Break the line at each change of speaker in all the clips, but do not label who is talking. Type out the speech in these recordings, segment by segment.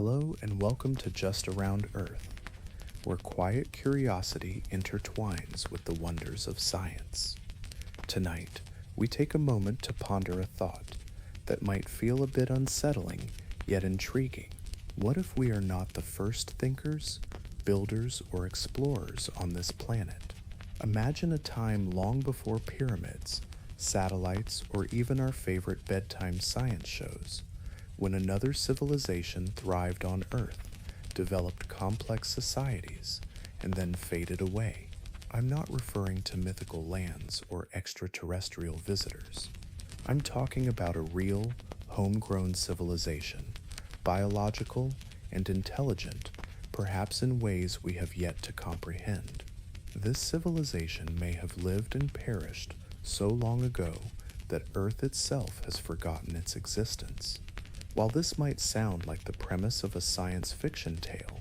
Hello and welcome to Just Around Earth, where quiet curiosity intertwines with the wonders of science. Tonight, we take a moment to ponder a thought that might feel a bit unsettling, yet intriguing. What if we are not the first thinkers, builders, or explorers on this planet? Imagine a time long before pyramids, satellites, or even our favorite bedtime science shows, when another civilization thrived on Earth, developed complex societies, and then faded away. I'm not referring to mythical lands or extraterrestrial visitors. I'm talking about a real, homegrown civilization, biological and intelligent, perhaps in ways we have yet to comprehend. This civilization may have lived and perished so long ago that Earth itself has forgotten its existence. While this might sound like the premise of a science fiction tale,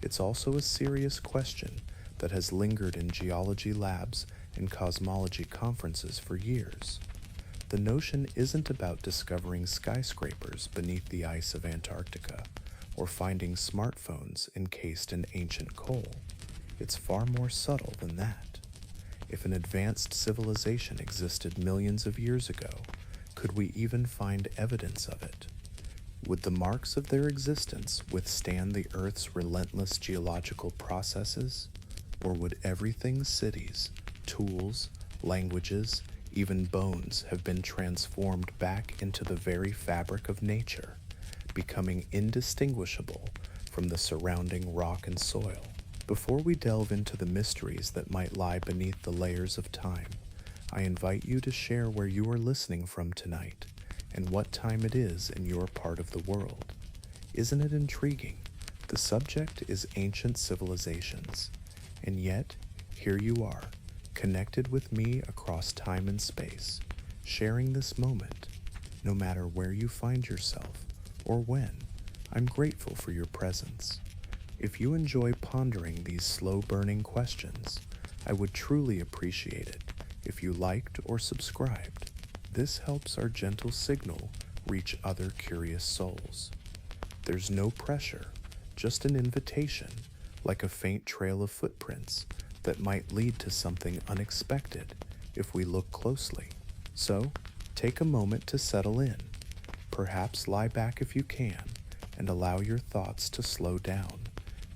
it's also a serious question that has lingered in geology labs and cosmology conferences for years. The notion isn't about discovering skyscrapers beneath the ice of Antarctica or finding smartphones encased in ancient coal. It's far more subtle than that. If an advanced civilization existed millions of years ago, could we even find evidence of it? Would the marks of their existence withstand the Earth's relentless geological processes? Or would everything's cities, tools, languages, even bones have been transformed back into the very fabric of nature, becoming indistinguishable from the surrounding rock and soil? Before we delve into the mysteries that might lie beneath the layers of time, I invite you to share where you are listening from tonight and what time it is in your part of the world. Isn't it intriguing? The subject is ancient civilizations, and yet here you are, connected with me across time and space, sharing this moment. No matter where you find yourself or when, I'm grateful for your presence. If you enjoy pondering these slow-burning questions, I would truly appreciate it if you liked or subscribed. This helps our gentle signal reach other curious souls. There's no pressure, just an invitation, like a faint trail of footprints that might lead to something unexpected if we look closely. So, take a moment to settle in. Perhaps lie back if you can and allow your thoughts to slow down,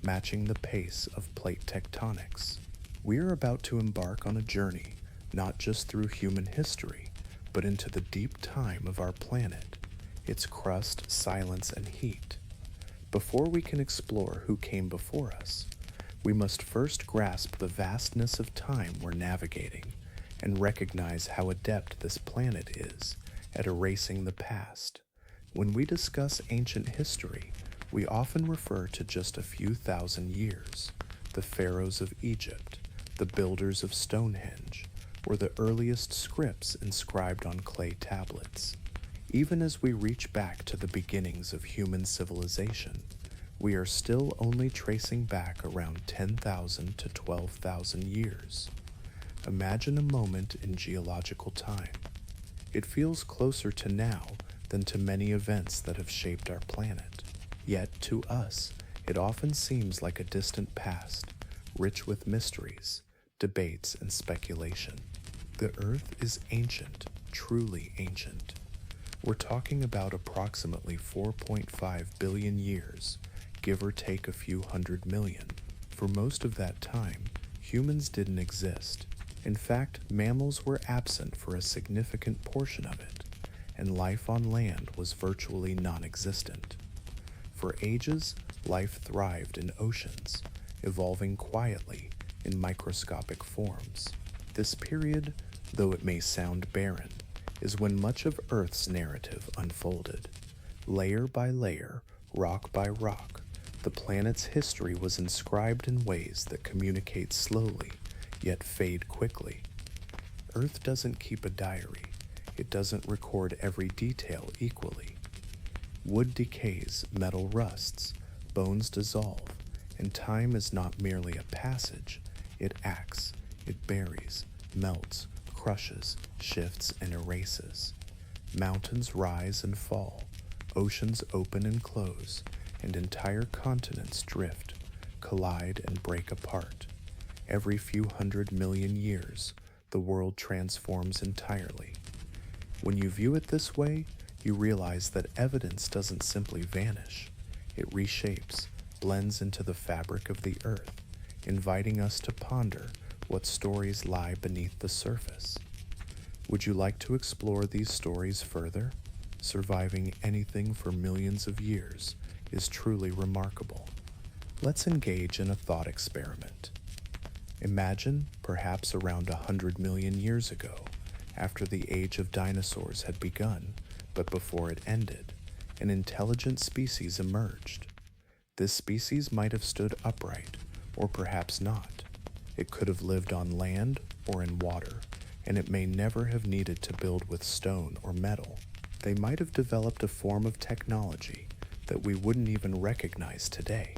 matching the pace of plate tectonics. We are about to embark on a journey not just through human history, but into the deep time of our planet, its crust, silence, and heat. Before we can explore who came before us, we must first grasp the vastness of time we're navigating and recognize how adept this planet is at erasing the past. When we discuss ancient history, we often refer to just a few thousand years, the pharaohs of Egypt, the builders of Stonehenge, or the earliest scripts inscribed on clay tablets. Even as we reach back to the beginnings of human civilization, we are still only tracing back around 10,000 to 12,000 years. Imagine a moment in geological time. It feels closer to now than to many events that have shaped our planet. Yet to us, it often seems like a distant past, rich with mysteries, debates, and speculation. The Earth is ancient, truly ancient. We're talking about approximately 4.5 billion years, give or take a few hundred million. For most of that time, humans didn't exist. In fact, mammals were absent for a significant portion of it, and life on land was virtually non-existent. For ages, life thrived in oceans, evolving quietly in microscopic forms. This period, though it may sound barren, is when much of Earth's narrative unfolded. Layer by layer, rock by rock, the planet's history was inscribed in ways that communicate slowly, yet fade quickly. Earth doesn't keep a diary. It doesn't record every detail equally. Wood decays, metal rusts, bones dissolve, and time is not merely a passage. It acts, it buries, melts, crushes, shifts, and erases. Mountains rise and fall, oceans open and close, and entire continents drift, collide, and break apart. Every few 100 million years, the world transforms entirely. When you view it this way, you realize that evidence doesn't simply vanish. It reshapes, blends into the fabric of the earth, inviting us to ponder what stories lie beneath the surface. Would you like to explore these stories further? Surviving anything for millions of years is truly remarkable. Let's engage in a thought experiment. Imagine, perhaps around 100 million years ago, after the age of dinosaurs had begun, but before it ended, an intelligent species emerged. This species might have stood upright, or perhaps not. It could have lived on land or in water, and it may never have needed to build with stone or metal. They might have developed a form of technology that we wouldn't even recognize today.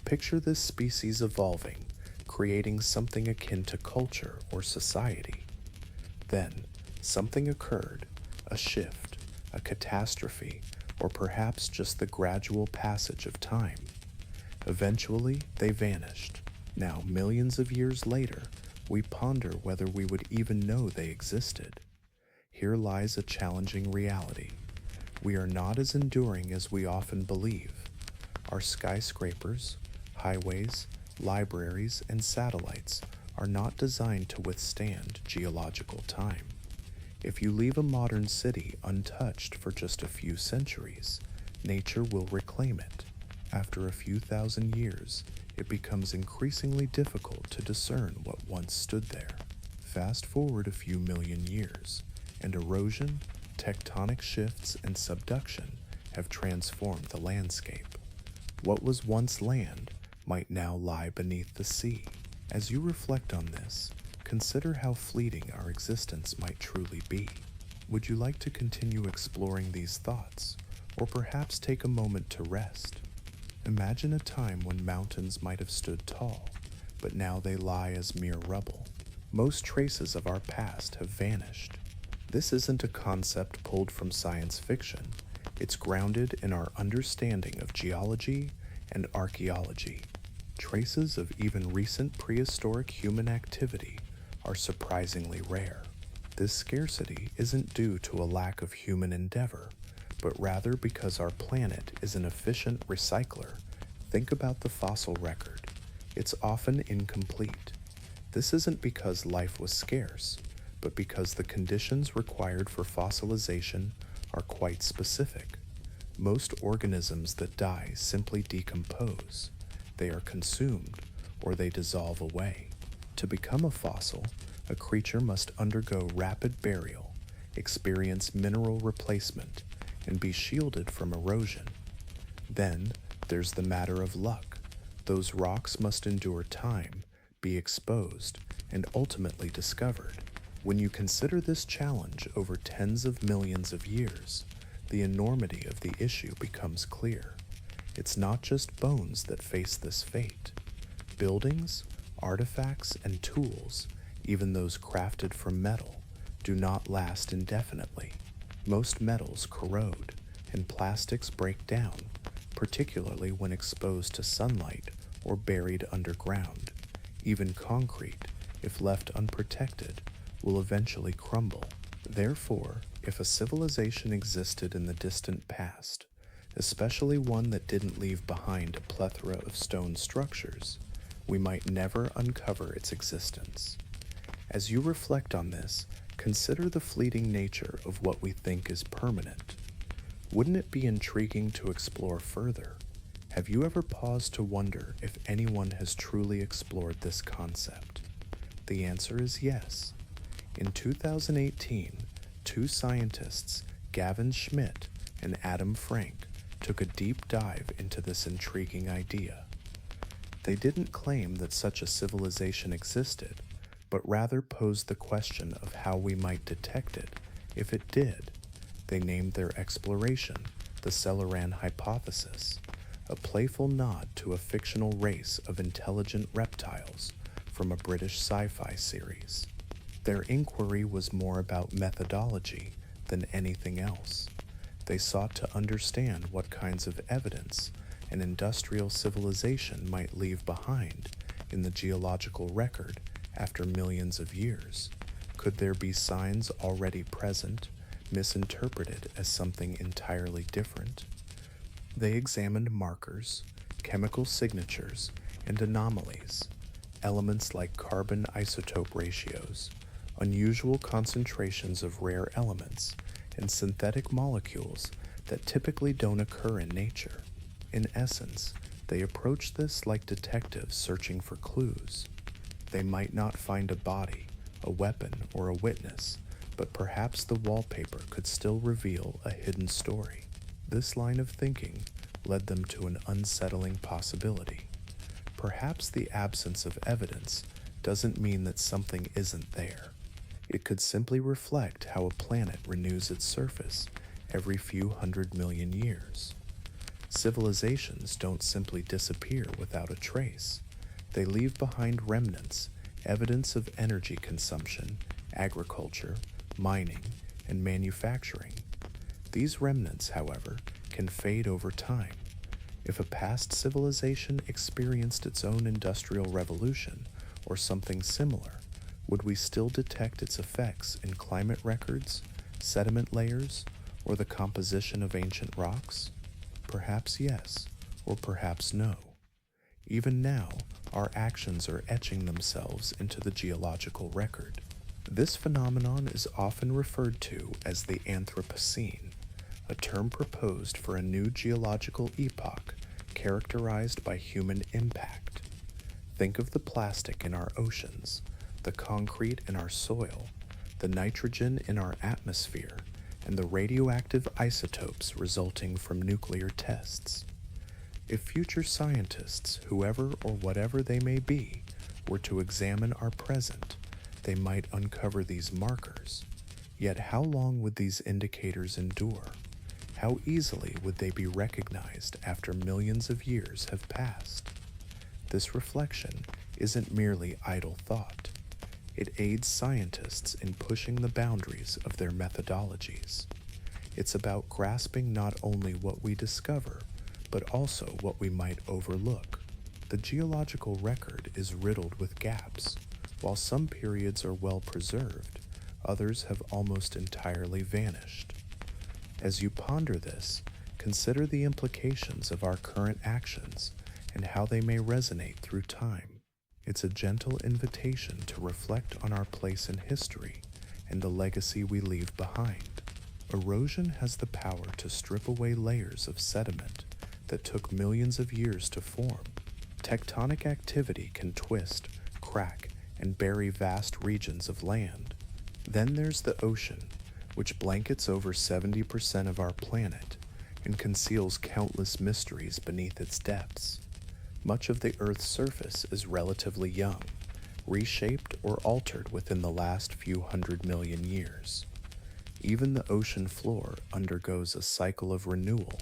Picture this species evolving, creating something akin to culture or society. Then, something occurred, a shift, a catastrophe, or perhaps just the gradual passage of time. Eventually, they vanished. Now, millions of years later, we ponder whether we would even know they existed. Here lies a challenging reality. We are not as enduring as we often believe. Our skyscrapers, highways, libraries, and satellites are not designed to withstand geological time. If you leave a modern city untouched for just a few centuries, nature will reclaim it. After a few thousand years, it becomes increasingly difficult to discern what once stood there. Fast forward a few million years, and erosion, tectonic shifts, and subduction have transformed the landscape. What was once land might now lie beneath the sea. As you reflect on this, consider how fleeting our existence might truly be. Would you like to continue exploring these thoughts, or perhaps take a moment to rest? Imagine a time when mountains might have stood tall, but now they lie as mere rubble. Most traces of our past have vanished. This isn't a concept pulled from science fiction. It's grounded in our understanding of geology and archaeology. Traces of even recent prehistoric human activity are surprisingly rare. This scarcity isn't due to a lack of human endeavor, but rather because our planet is an efficient recycler. Think about the fossil record. It's often incomplete. This isn't because life was scarce, but because the conditions required for fossilization are quite specific. Most organisms that die simply decompose. They are consumed, or they dissolve away. To become a fossil, a creature must undergo rapid burial, experience mineral replacement, and be shielded from erosion. Then, there's the matter of luck. Those rocks must endure time, be exposed, and ultimately discovered. When you consider this challenge over tens of millions of years, the enormity of the issue becomes clear. It's not just bones that face this fate. Buildings, artifacts, and tools, even those crafted from metal, do not last indefinitely. Most metals corrode, and plastics break down, particularly when exposed to sunlight or buried underground. Even concrete, if left unprotected, will eventually crumble. Therefore, if a civilization existed in the distant past, especially one that didn't leave behind a plethora of stone structures, we might never uncover its existence. As you reflect on this, consider the fleeting nature of what we think is permanent. Wouldn't it be intriguing to explore further? Have you ever paused to wonder if anyone has truly explored this concept? The answer is yes. In 2018, two scientists, Gavin Schmidt and Adam Frank, took a deep dive into this intriguing idea. They didn't claim that such a civilization existed, but rather posed the question of how we might detect it if it did. They named their exploration the Celeran Hypothesis, a playful nod to a fictional race of intelligent reptiles from a British sci-fi series. Their inquiry was more about methodology than anything else. They sought to understand what kinds of evidence an industrial civilization might leave behind in the geological record after millions of years? Could there be signs already present, misinterpreted as something entirely different? They examined markers, chemical signatures, and anomalies, elements like carbon isotope ratios, unusual concentrations of rare elements, and synthetic molecules that typically don't occur in nature. In essence, they approach this like detectives searching for clues. They might not find a body, a weapon, or a witness, but perhaps the wallpaper could still reveal a hidden story. This line of thinking led them to an unsettling possibility. Perhaps the absence of evidence doesn't mean that something isn't there. It could simply reflect how a planet renews its surface every few 100 million years. Civilizations don't simply disappear without a trace. They leave behind remnants, evidence of energy consumption, agriculture, mining, and manufacturing. These remnants, however, can fade over time. If a past civilization experienced its own industrial revolution or something similar, would we still detect its effects in climate records, sediment layers, or the composition of ancient rocks? Perhaps yes, or perhaps no. Even now, our actions are etching themselves into the geological record. This phenomenon is often referred to as the Anthropocene, a term proposed for a new geological epoch characterized by human impact. Think of the plastic in our oceans, the concrete in our soil, the nitrogen in our atmosphere, and the radioactive isotopes resulting from nuclear tests. If future scientists, whoever or whatever they may be, were to examine our present, they might uncover these markers. Yet how long would these indicators endure? How easily would they be recognized after millions of years have passed? This reflection isn't merely idle thought. It aids scientists in pushing the boundaries of their methodologies. It's about grasping not only what we discover, but also what we might overlook. The geological record is riddled with gaps. While some periods are well preserved, others have almost entirely vanished. As you ponder this, consider the implications of our current actions and how they may resonate through time. It's a gentle invitation to reflect on our place in history and the legacy we leave behind. Erosion has the power to strip away layers of sediment that took millions of years to form. Tectonic activity can twist, crack, and bury vast regions of land. Then there's the ocean, which blankets over 70% of our planet and conceals countless mysteries beneath its depths. Much of the Earth's surface is relatively young, reshaped or altered within the last few 100 million years. Even the ocean floor undergoes a cycle of renewal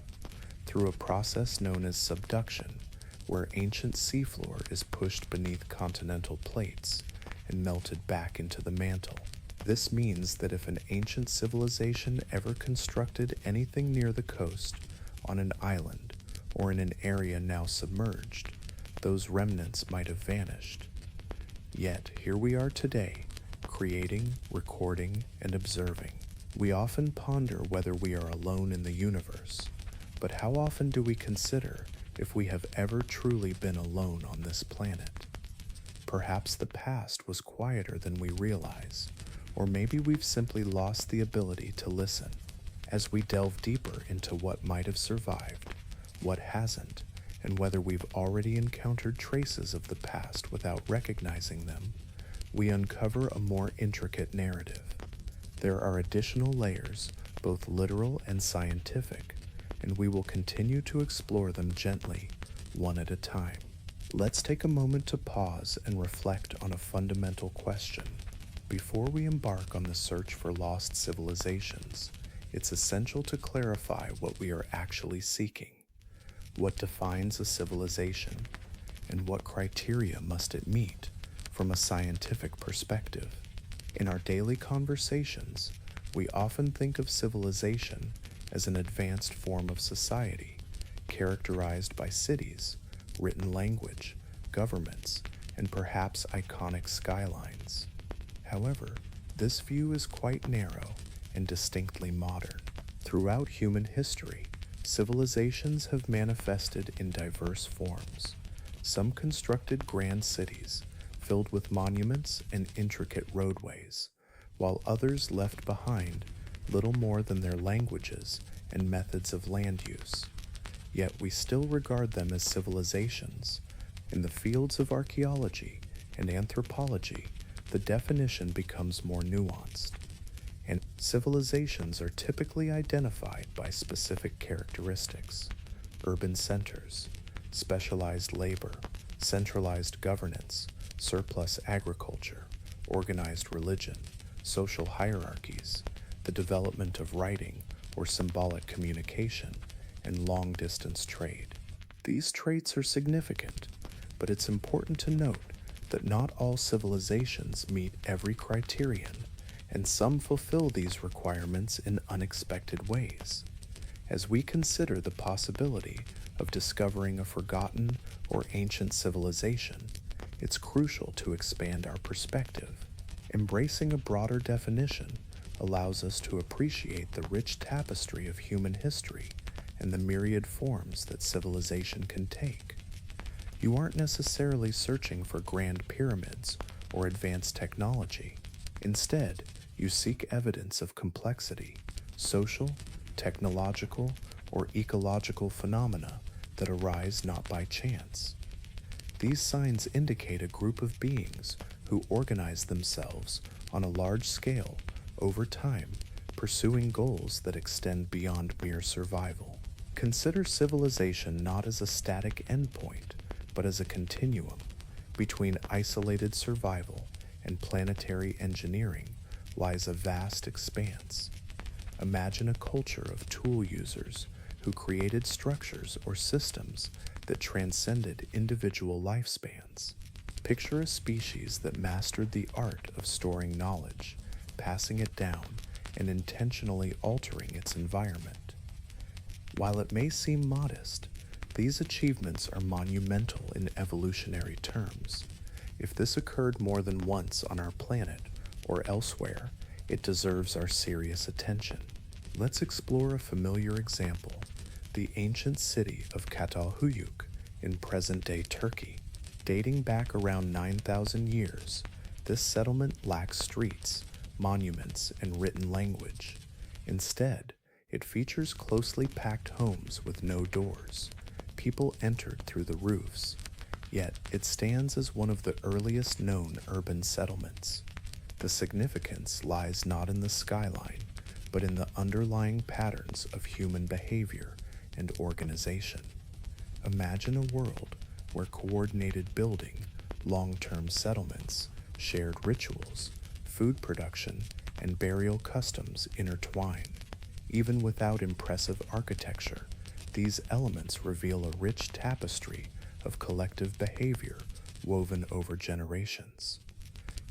through a process known as subduction, where ancient seafloor is pushed beneath continental plates and melted back into the mantle. This means that if an ancient civilization ever constructed anything near the coast, on an island, or in an area now submerged, those remnants might have vanished. Yet here we are today, creating, recording, and observing. We often ponder whether we are alone in the universe, but how often do we consider if we have ever truly been alone on this planet? Perhaps the past was quieter than we realize, or maybe we've simply lost the ability to listen. As we delve deeper into what might have survived, what hasn't, and whether we've already encountered traces of the past without recognizing them, we uncover a more intricate narrative. There are additional layers, both literal and scientific, and we will continue to explore them gently, one at a time. Let's take a moment to pause and reflect on a fundamental question. Before we embark on the search for lost civilizations, it's essential to clarify what we are actually seeking. What defines a civilization, and what criteria must it meet from a scientific perspective? In our daily conversations, we often think of civilization as an advanced form of society, characterized by cities, written language, governments, and perhaps iconic skylines. However, this view is quite narrow and distinctly modern. Throughout human history, civilizations have manifested in diverse forms. Some constructed grand cities, filled with monuments and intricate roadways, while others left behind little more than their languages and methods of land use. Yet we still regard them as civilizations. In the fields of archaeology and anthropology, the definition becomes more nuanced, and civilizations are typically identified by specific characteristics: urban centers, specialized labor, centralized governance, surplus agriculture, organized religion, social hierarchies, the development of writing or symbolic communication, and long-distance trade. These traits are significant, but it's important to note that not all civilizations meet every criterion, and some fulfill these requirements in unexpected ways. As we consider the possibility of discovering a forgotten or ancient civilization, it's crucial to expand our perspective. Embracing a broader definition allows us to appreciate the rich tapestry of human history and the myriad forms that civilization can take. You aren't necessarily searching for grand pyramids or advanced technology. Instead, you seek evidence of complexity, social, technological, or ecological phenomena that arise not by chance. These signs indicate a group of beings who organize themselves on a large scale over time, pursuing goals that extend beyond mere survival. Consider civilization not as a static endpoint, but as a continuum. Between isolated survival and planetary engineering lies a vast expanse. Imagine a culture of tool users who created structures or systems that transcended individual lifespans. Picture a species that mastered the art of storing knowledge, passing it down, and intentionally altering its environment. While it may seem modest, these achievements are monumental in evolutionary terms. If this occurred more than once on our planet or elsewhere, it deserves our serious attention. Let's explore a familiar example: the ancient city of Çatalhöyük in present-day Turkey. Dating back around 9,000 years, this settlement lacks streets, monuments, and written language. Instead, it features closely packed homes with no doors. People entered through the roofs, yet it stands as one of the earliest known urban settlements. The significance lies not in the skyline, but in the underlying patterns of human behavior and organization. Imagine a world where coordinated building, long-term settlements, shared rituals, food production, and burial customs intertwine. Even without impressive architecture, these elements reveal a rich tapestry of collective behavior woven over generations.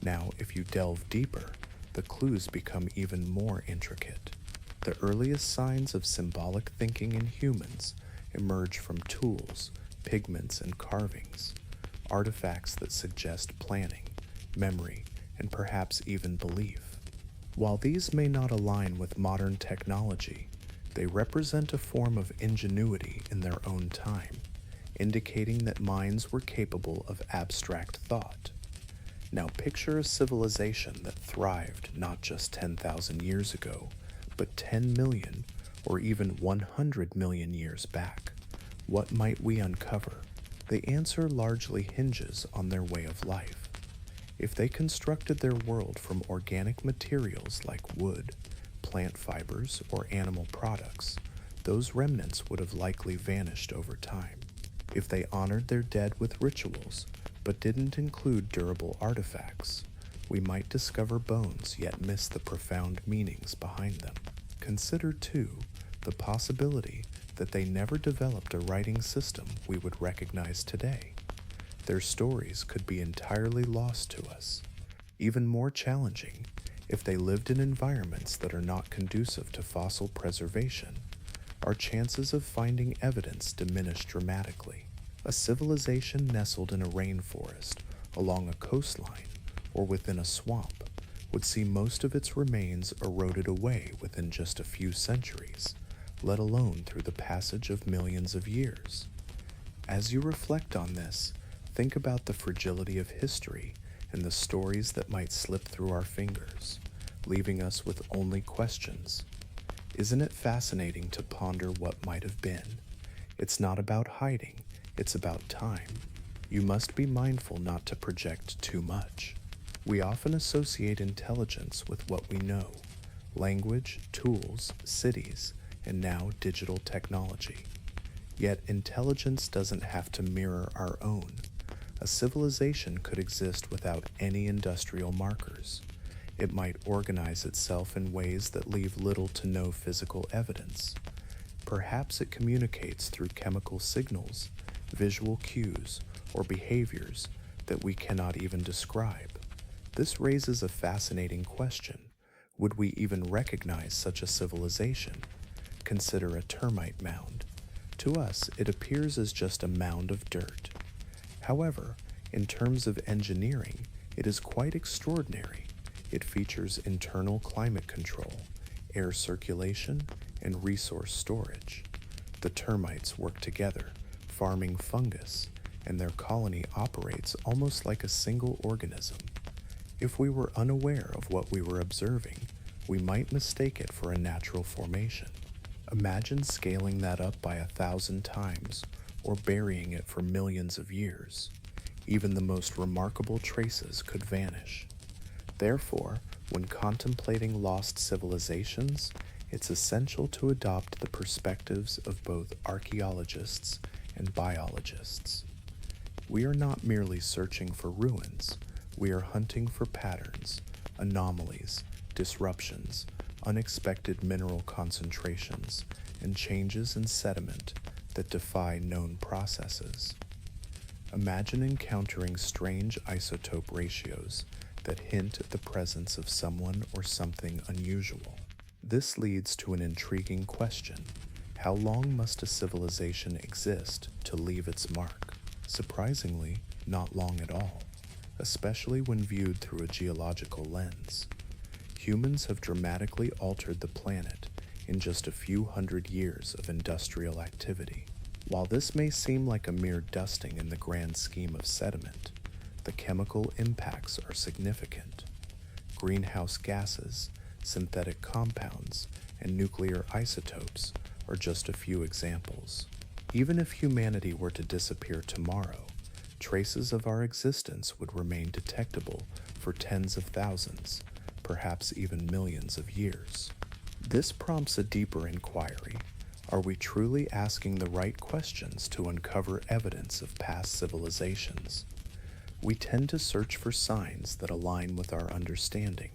Now, if you delve deeper, the clues become even more intricate. The earliest signs of symbolic thinking in humans emerge from tools, pigments, and carvings, artifacts that suggest planning, memory, and perhaps even belief. While these may not align with modern technology, they represent a form of ingenuity in their own time, indicating that minds were capable of abstract thought. Now picture a civilization that thrived not just 10,000 years ago, but 10 million or even 100 million years back. What might we uncover? The answer largely hinges on their way of life. If they constructed their world from organic materials like wood, plant fibers, or animal products, those remnants would have likely vanished over time. If they honored their dead with rituals, but didn't include durable artifacts, we might discover bones yet miss the profound meanings behind them. Consider, too, the possibility that they never developed a writing system we would recognize today. Their stories could be entirely lost to us. Even more challenging, if they lived in environments that are not conducive to fossil preservation, our chances of finding evidence diminish dramatically. A civilization nestled in a rainforest, along a coastline, or within a swamp would see most of its remains eroded away within just a few centuries, let alone through the passage of millions of years. As you reflect on this, think about the fragility of history and the stories that might slip through our fingers, leaving us with only questions. Isn't it fascinating to ponder what might have been? It's not about hiding, it's about time. You must be mindful not to project too much. We often associate intelligence with what we know: language, tools, cities, and now digital technology. Yet intelligence doesn't have to mirror our own. A civilization could exist without any industrial markers. It might organize itself in ways that leave little to no physical evidence. Perhaps it communicates through chemical signals, visual cues, or behaviors that we cannot even describe. This raises a fascinating question. Would we even recognize such a civilization? Consider a termite mound. To us, it appears as just a mound of dirt. However, in terms of engineering, it is quite extraordinary. It features internal climate control, air circulation, and resource storage. The termites work together, farming fungus, and their colony operates almost like a single organism. If we were unaware of what we were observing, we might mistake it for a natural formation. Imagine scaling that up by 1,000 times, or burying it for millions of years. Even the most remarkable traces could vanish. Therefore, when contemplating lost civilizations, it's essential to adopt the perspectives of both archaeologists and biologists. We are not merely searching for ruins, we are hunting for patterns, anomalies, disruptions, unexpected mineral concentrations, and changes in sediment that defy known processes. Imagine encountering strange isotope ratios that hint at the presence of someone or something unusual. This leads to an intriguing question. How long must a civilization exist to leave its mark? Surprisingly, not long at all, especially when viewed through a geological lens. Humans have dramatically altered the planet in just a few hundred years of industrial activity. While this may seem like a mere dusting in the grand scheme of sediment, the chemical impacts are significant. Greenhouse gases, synthetic compounds, and nuclear isotopes are just a few examples. Even if humanity were to disappear tomorrow, traces of our existence would remain detectable for tens of thousands, perhaps even millions of years. This prompts a deeper inquiry. Are we truly asking the right questions to uncover evidence of past civilizations? We tend to search for signs that align with our understanding: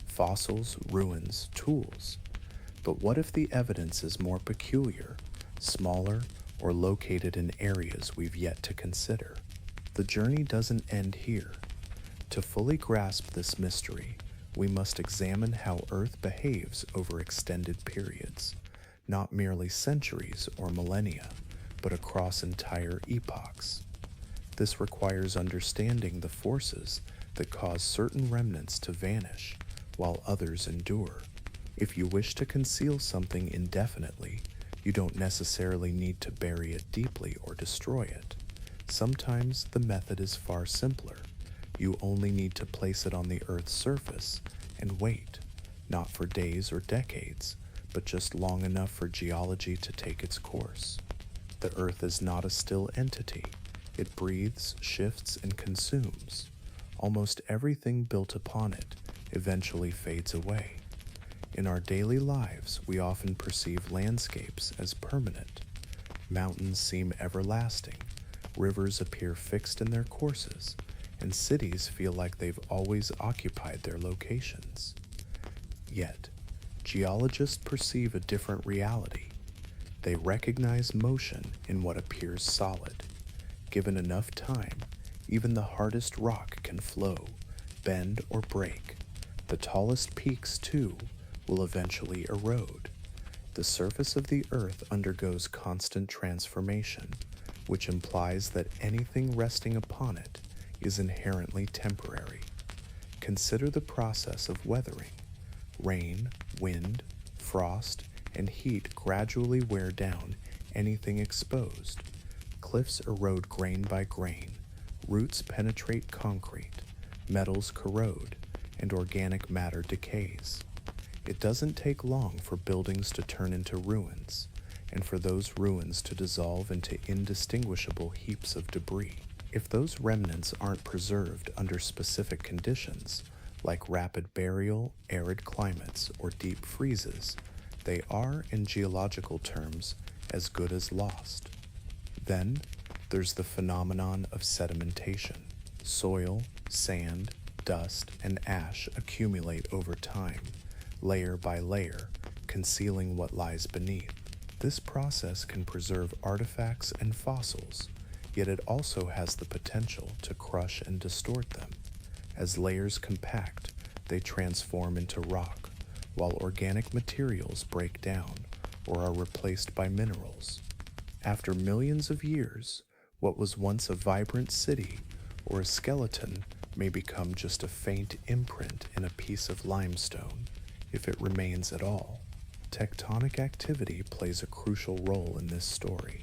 fossils, ruins, tools. But what if the evidence is more peculiar, smaller, or located in areas we've yet to consider? The journey doesn't end here. To fully grasp this mystery, we must examine how Earth behaves over extended periods, not merely centuries or millennia, but across entire epochs. This requires understanding the forces that cause certain remnants to vanish while others endure. If you wish to conceal something indefinitely, you don't necessarily need to bury it deeply or destroy it. Sometimes the method is far simpler. You only need to place it on the Earth's surface and wait, not for days or decades, but just long enough for geology to take its course. The Earth is not a still entity. It breathes, shifts, and consumes. Almost everything built upon it eventually fades away. In our daily lives, we often perceive landscapes as permanent. Mountains seem everlasting, rivers appear fixed in their courses, and cities feel like they've always occupied their locations. Yet, geologists perceive a different reality. They recognize motion in what appears solid. Given enough time, even the hardest rock can flow, bend, or break. The tallest peaks, too, will eventually erode. The surface of the Earth undergoes constant transformation, which implies that anything resting upon it is inherently temporary. Consider the process of weathering. Rain, wind, frost, and heat gradually wear down anything exposed. Cliffs erode grain by grain, roots penetrate concrete, metals corrode, and organic matter decays. It doesn't take long for buildings to turn into ruins, and for those ruins to dissolve into indistinguishable heaps of debris. If those remnants aren't preserved under specific conditions, like rapid burial, arid climates, or deep freezes, they are, in geological terms, as good as lost. Then, there's the phenomenon of sedimentation. Soil, sand, dust, and ash accumulate over time, layer by layer, concealing what lies beneath. This process can preserve artifacts and fossils, yet it also has the potential to crush and distort them. As layers compact, they transform into rock, while organic materials break down or are replaced by minerals. After millions of years, what was once a vibrant city or a skeleton may become just a faint imprint in a piece of limestone, if it remains at all. Tectonic activity plays a crucial role in this story.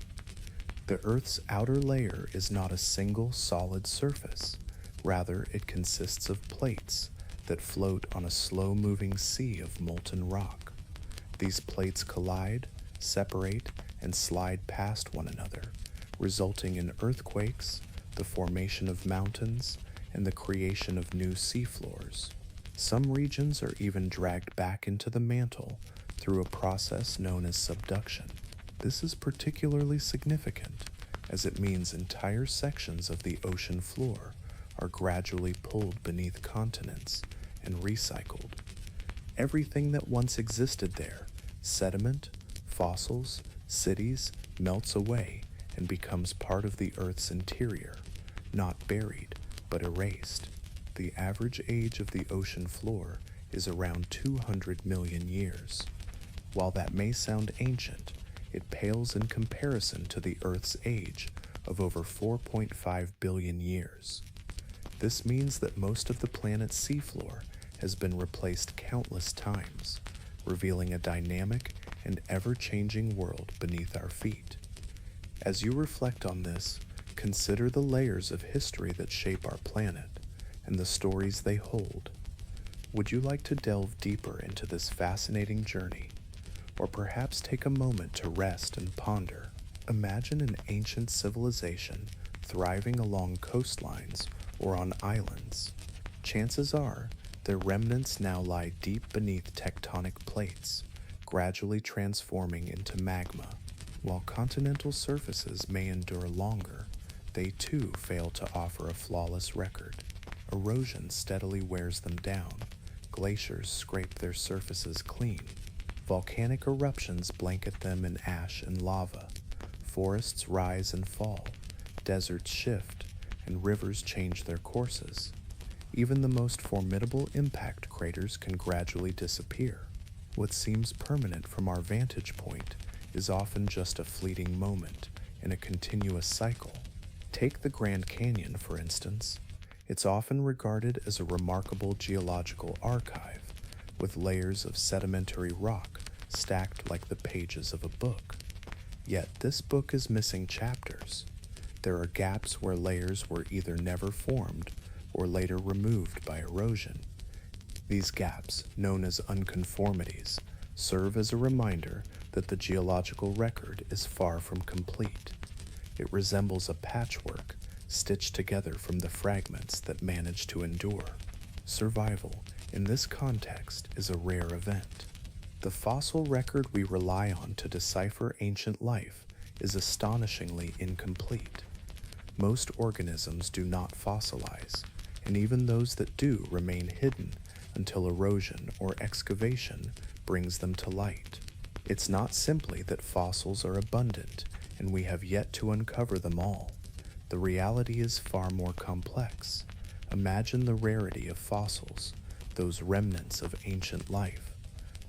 The Earth's outer layer is not a single solid surface. Rather, it consists of plates that float on a slow-moving sea of molten rock. These plates collide, separate, and slide past one another, resulting in earthquakes, the formation of mountains, and the creation of new seafloors. Some regions are even dragged back into the mantle through a process known as subduction. This is particularly significant, as it means entire sections of the ocean floor are gradually pulled beneath continents and recycled. Everything that once existed there, sediment, fossils, cities, melts away and becomes part of the Earth's interior, not buried, but erased. The average age of the ocean floor is around 200 million years. While that may sound ancient, it pales in comparison to the Earth's age of over 4.5 billion years. This means that most of the planet's seafloor has been replaced countless times, revealing a dynamic and ever-changing world beneath our feet. As you reflect on this, consider the layers of history that shape our planet and the stories they hold. Would you like to delve deeper into this fascinating journey, or perhaps take a moment to rest and ponder? Imagine an ancient civilization thriving along coastlines or on islands. Chances are, their remnants now lie deep beneath tectonic plates, gradually transforming into magma. While continental surfaces may endure longer, they too fail to offer a flawless record. Erosion steadily wears them down, glaciers scrape their surfaces clean, volcanic eruptions blanket them in ash and lava, forests rise and fall, deserts shift, and rivers change their courses. Even the most formidable impact craters can gradually disappear. What seems permanent from our vantage point is often just a fleeting moment in a continuous cycle. Take the Grand Canyon, for instance. It's often regarded as a remarkable geological archive, with layers of sedimentary rock stacked like the pages of a book. Yet this book is missing chapters. There are gaps where layers were either never formed or later removed by erosion. These gaps, known as unconformities, serve as a reminder that the geological record is far from complete. It resembles a patchwork stitched together from the fragments that manage to endure. Survival, in this context, is a rare event. The fossil record we rely on to decipher ancient life is astonishingly incomplete. Most organisms do not fossilize, and even those that do remain hidden until erosion or excavation brings them to light. It's not simply that fossils are abundant and we have yet to uncover them all. The reality is far more complex. Imagine the rarity of fossils, those remnants of ancient life.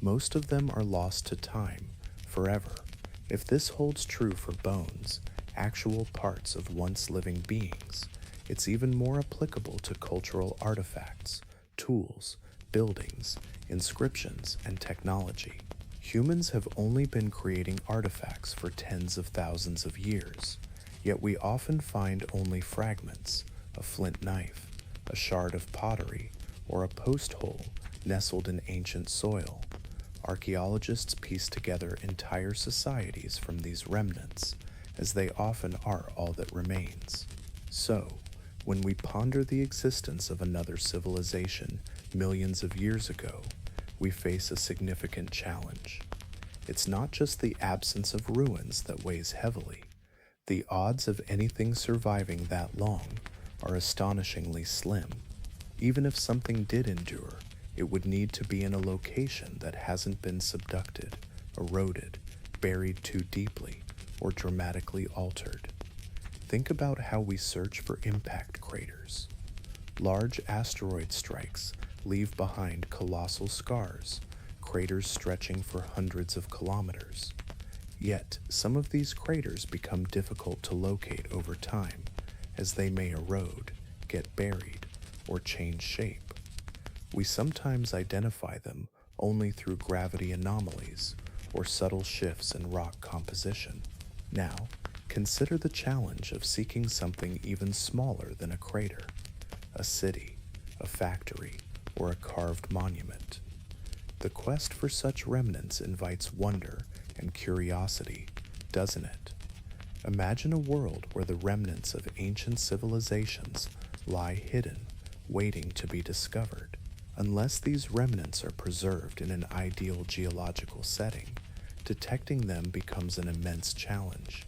Most of them are lost to time, forever. If this holds true for bones, actual parts of once living beings, it's even more applicable to cultural artifacts, tools, buildings, inscriptions, and technology. Humans have only been creating artifacts for tens of thousands of years, yet we often find only fragments, a flint knife, a shard of pottery, or a post hole nestled in ancient soil. Archaeologists piece together entire societies from these remnants, as they often are all that remains. So, when we ponder the existence of another civilization millions of years ago, we face a significant challenge. It's not just the absence of ruins that weighs heavily. The odds of anything surviving that long are astonishingly slim. Even if something did endure, it would need to be in a location that hasn't been subducted, eroded, buried too deeply, or dramatically altered. Think about how we search for impact craters. Large asteroid strikes leave behind colossal scars, craters stretching for hundreds of kilometers. Yet, some of these craters become difficult to locate over time, as they may erode, get buried, or change shape. We sometimes identify them only through gravity anomalies or subtle shifts in rock composition. Now, consider the challenge of seeking something even smaller than a crater, a city, a factory, or a carved monument. The quest for such remnants invites wonder and curiosity, doesn't it? Imagine a world where the remnants of ancient civilizations lie hidden, waiting to be discovered. Unless these remnants are preserved in an ideal geological setting, detecting them becomes an immense challenge.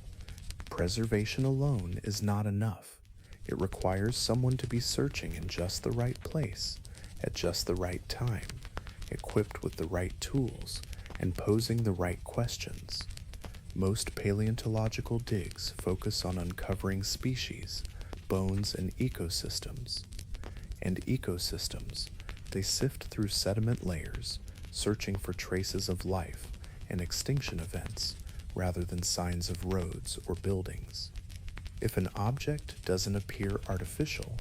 Preservation alone is not enough. It requires someone to be searching in just the right place, at just the right time, equipped with the right tools, and posing the right questions. Most paleontological digs focus on uncovering species, bones, and ecosystems. They sift through sediment layers, searching for traces of life and extinction events rather than signs of roads or buildings. If an object doesn't appear artificial,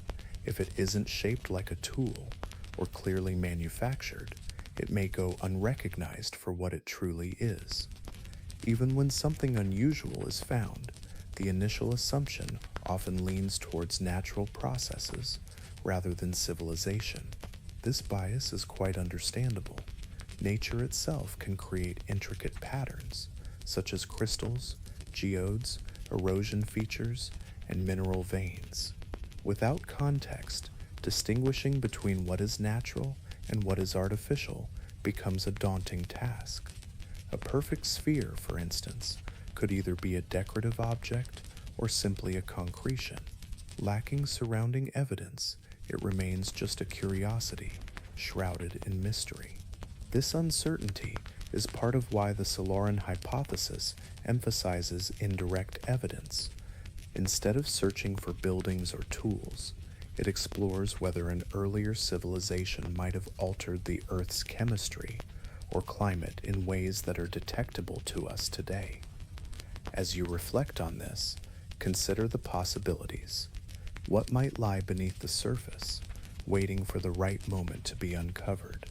if it isn't shaped like a tool or clearly manufactured, it may go unrecognized for what it truly is. Even when something unusual is found, the initial assumption often leans towards natural processes rather than civilization. This bias is quite understandable. Nature itself can create intricate patterns, such as crystals, geodes, erosion features, and mineral veins. Without context, distinguishing between what is natural and what is artificial becomes a daunting task. A perfect sphere, for instance, could either be a decorative object or simply a concretion. Lacking surrounding evidence, it remains just a curiosity, shrouded in mystery. This uncertainty is part of why the Solaran hypothesis emphasizes indirect evidence. Instead of searching for buildings or tools, it explores whether an earlier civilization might have altered the Earth's chemistry or climate in ways that are detectable to us today. As you reflect on this, consider the possibilities. What might lie beneath the surface, waiting for the right moment to be uncovered?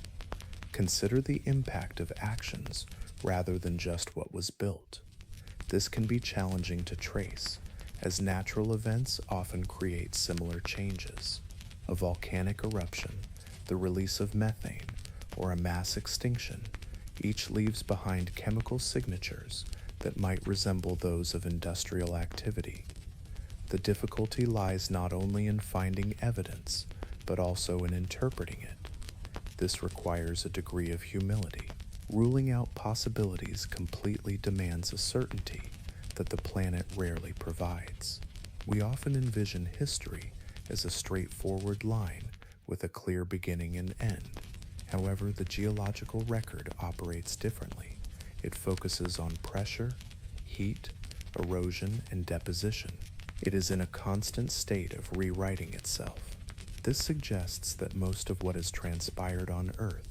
Consider the impact of actions rather than just what was built. This can be challenging to trace, as natural events often create similar changes. A volcanic eruption, the release of methane, or a mass extinction, each leaves behind chemical signatures that might resemble those of industrial activity. The difficulty lies not only in finding evidence, but also in interpreting it. This requires a degree of humility. Ruling out possibilities completely demands a certainty that the planet rarely provides. We often envision history as a straightforward line with a clear beginning and end. However, the geological record operates differently. It focuses on pressure, heat, erosion, and deposition. It is in a constant state of rewriting itself. This suggests that most of what has transpired on Earth,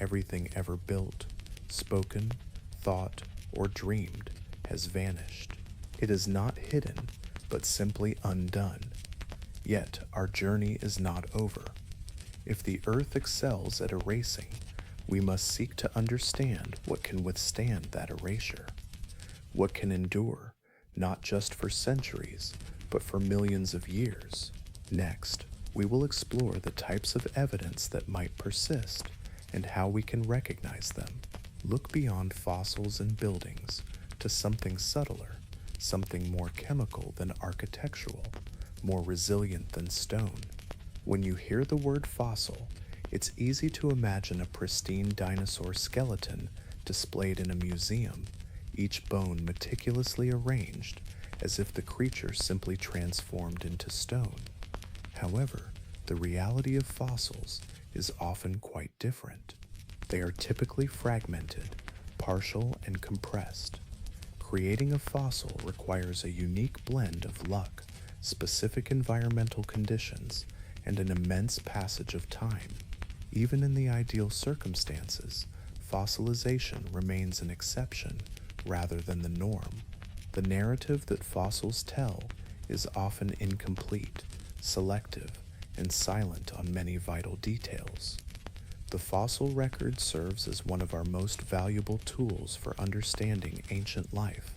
everything ever built, spoken, thought, or dreamed has vanished. It is not hidden, but simply undone. Yet our journey is not over. If the earth excels at erasing, we must seek to understand what can withstand that erasure, what can endure, not just for centuries, but for millions of years. Next, we will explore the types of evidence that might persist and how we can recognize them. Look beyond fossils and buildings to something subtler, something more chemical than architectural, more resilient than stone. When you hear the word fossil, it's easy to imagine a pristine dinosaur skeleton displayed in a museum, each bone meticulously arranged as if the creature simply transformed into stone. However, the reality of fossils is often quite different. They are typically fragmented, partial, and compressed. Creating a fossil requires a unique blend of luck, specific environmental conditions, and an immense passage of time. Even in the ideal circumstances, fossilization remains an exception rather than the norm. The narrative that fossils tell is often incomplete, selective, and silent on many vital details. The fossil record serves as one of our most valuable tools for understanding ancient life,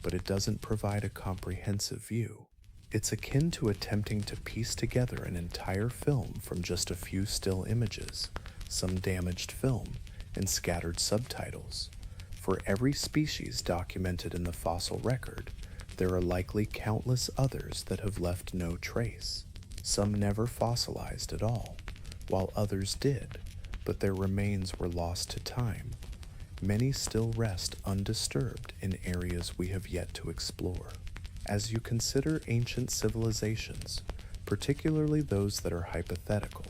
but it doesn't provide a comprehensive view. It's akin to attempting to piece together an entire film from just a few still images, some damaged film, and scattered subtitles. For every species documented in the fossil record, there are likely countless others that have left no trace. Some never fossilized at all, while others did, but their remains were lost to time. Many still rest undisturbed in areas we have yet to explore. As you consider ancient civilizations, particularly those that are hypothetical,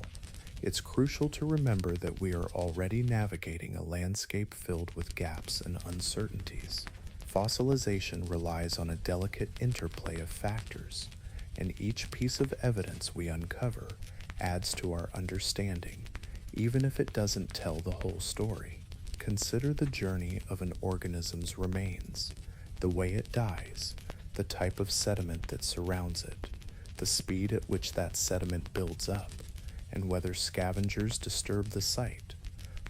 it's crucial to remember that we are already navigating a landscape filled with gaps and uncertainties. Fossilization relies on a delicate interplay of factors, and each piece of evidence we uncover adds to our understanding, even if it doesn't tell the whole story. Consider the journey of an organism's remains, the way it dies, the type of sediment that surrounds it, the speed at which that sediment builds up, and whether scavengers disturb the site.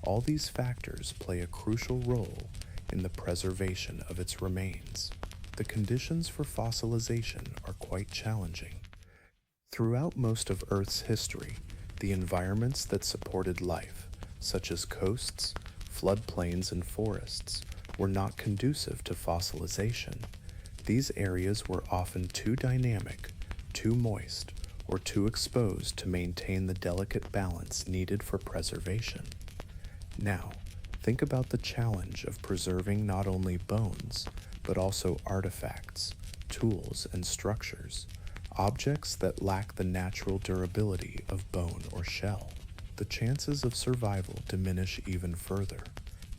All these factors play a crucial role in the preservation of its remains. The conditions for fossilization are quite challenging. Throughout most of Earth's history, the environments that supported life, such as coasts, floodplains, and forests, were not conducive to fossilization. These areas were often too dynamic, too moist, or too exposed to maintain the delicate balance needed for preservation. Now, think about the challenge of preserving not only bones, but also artifacts, tools, and structures, objects that lack the natural durability of bone or shell. The chances of survival diminish even further.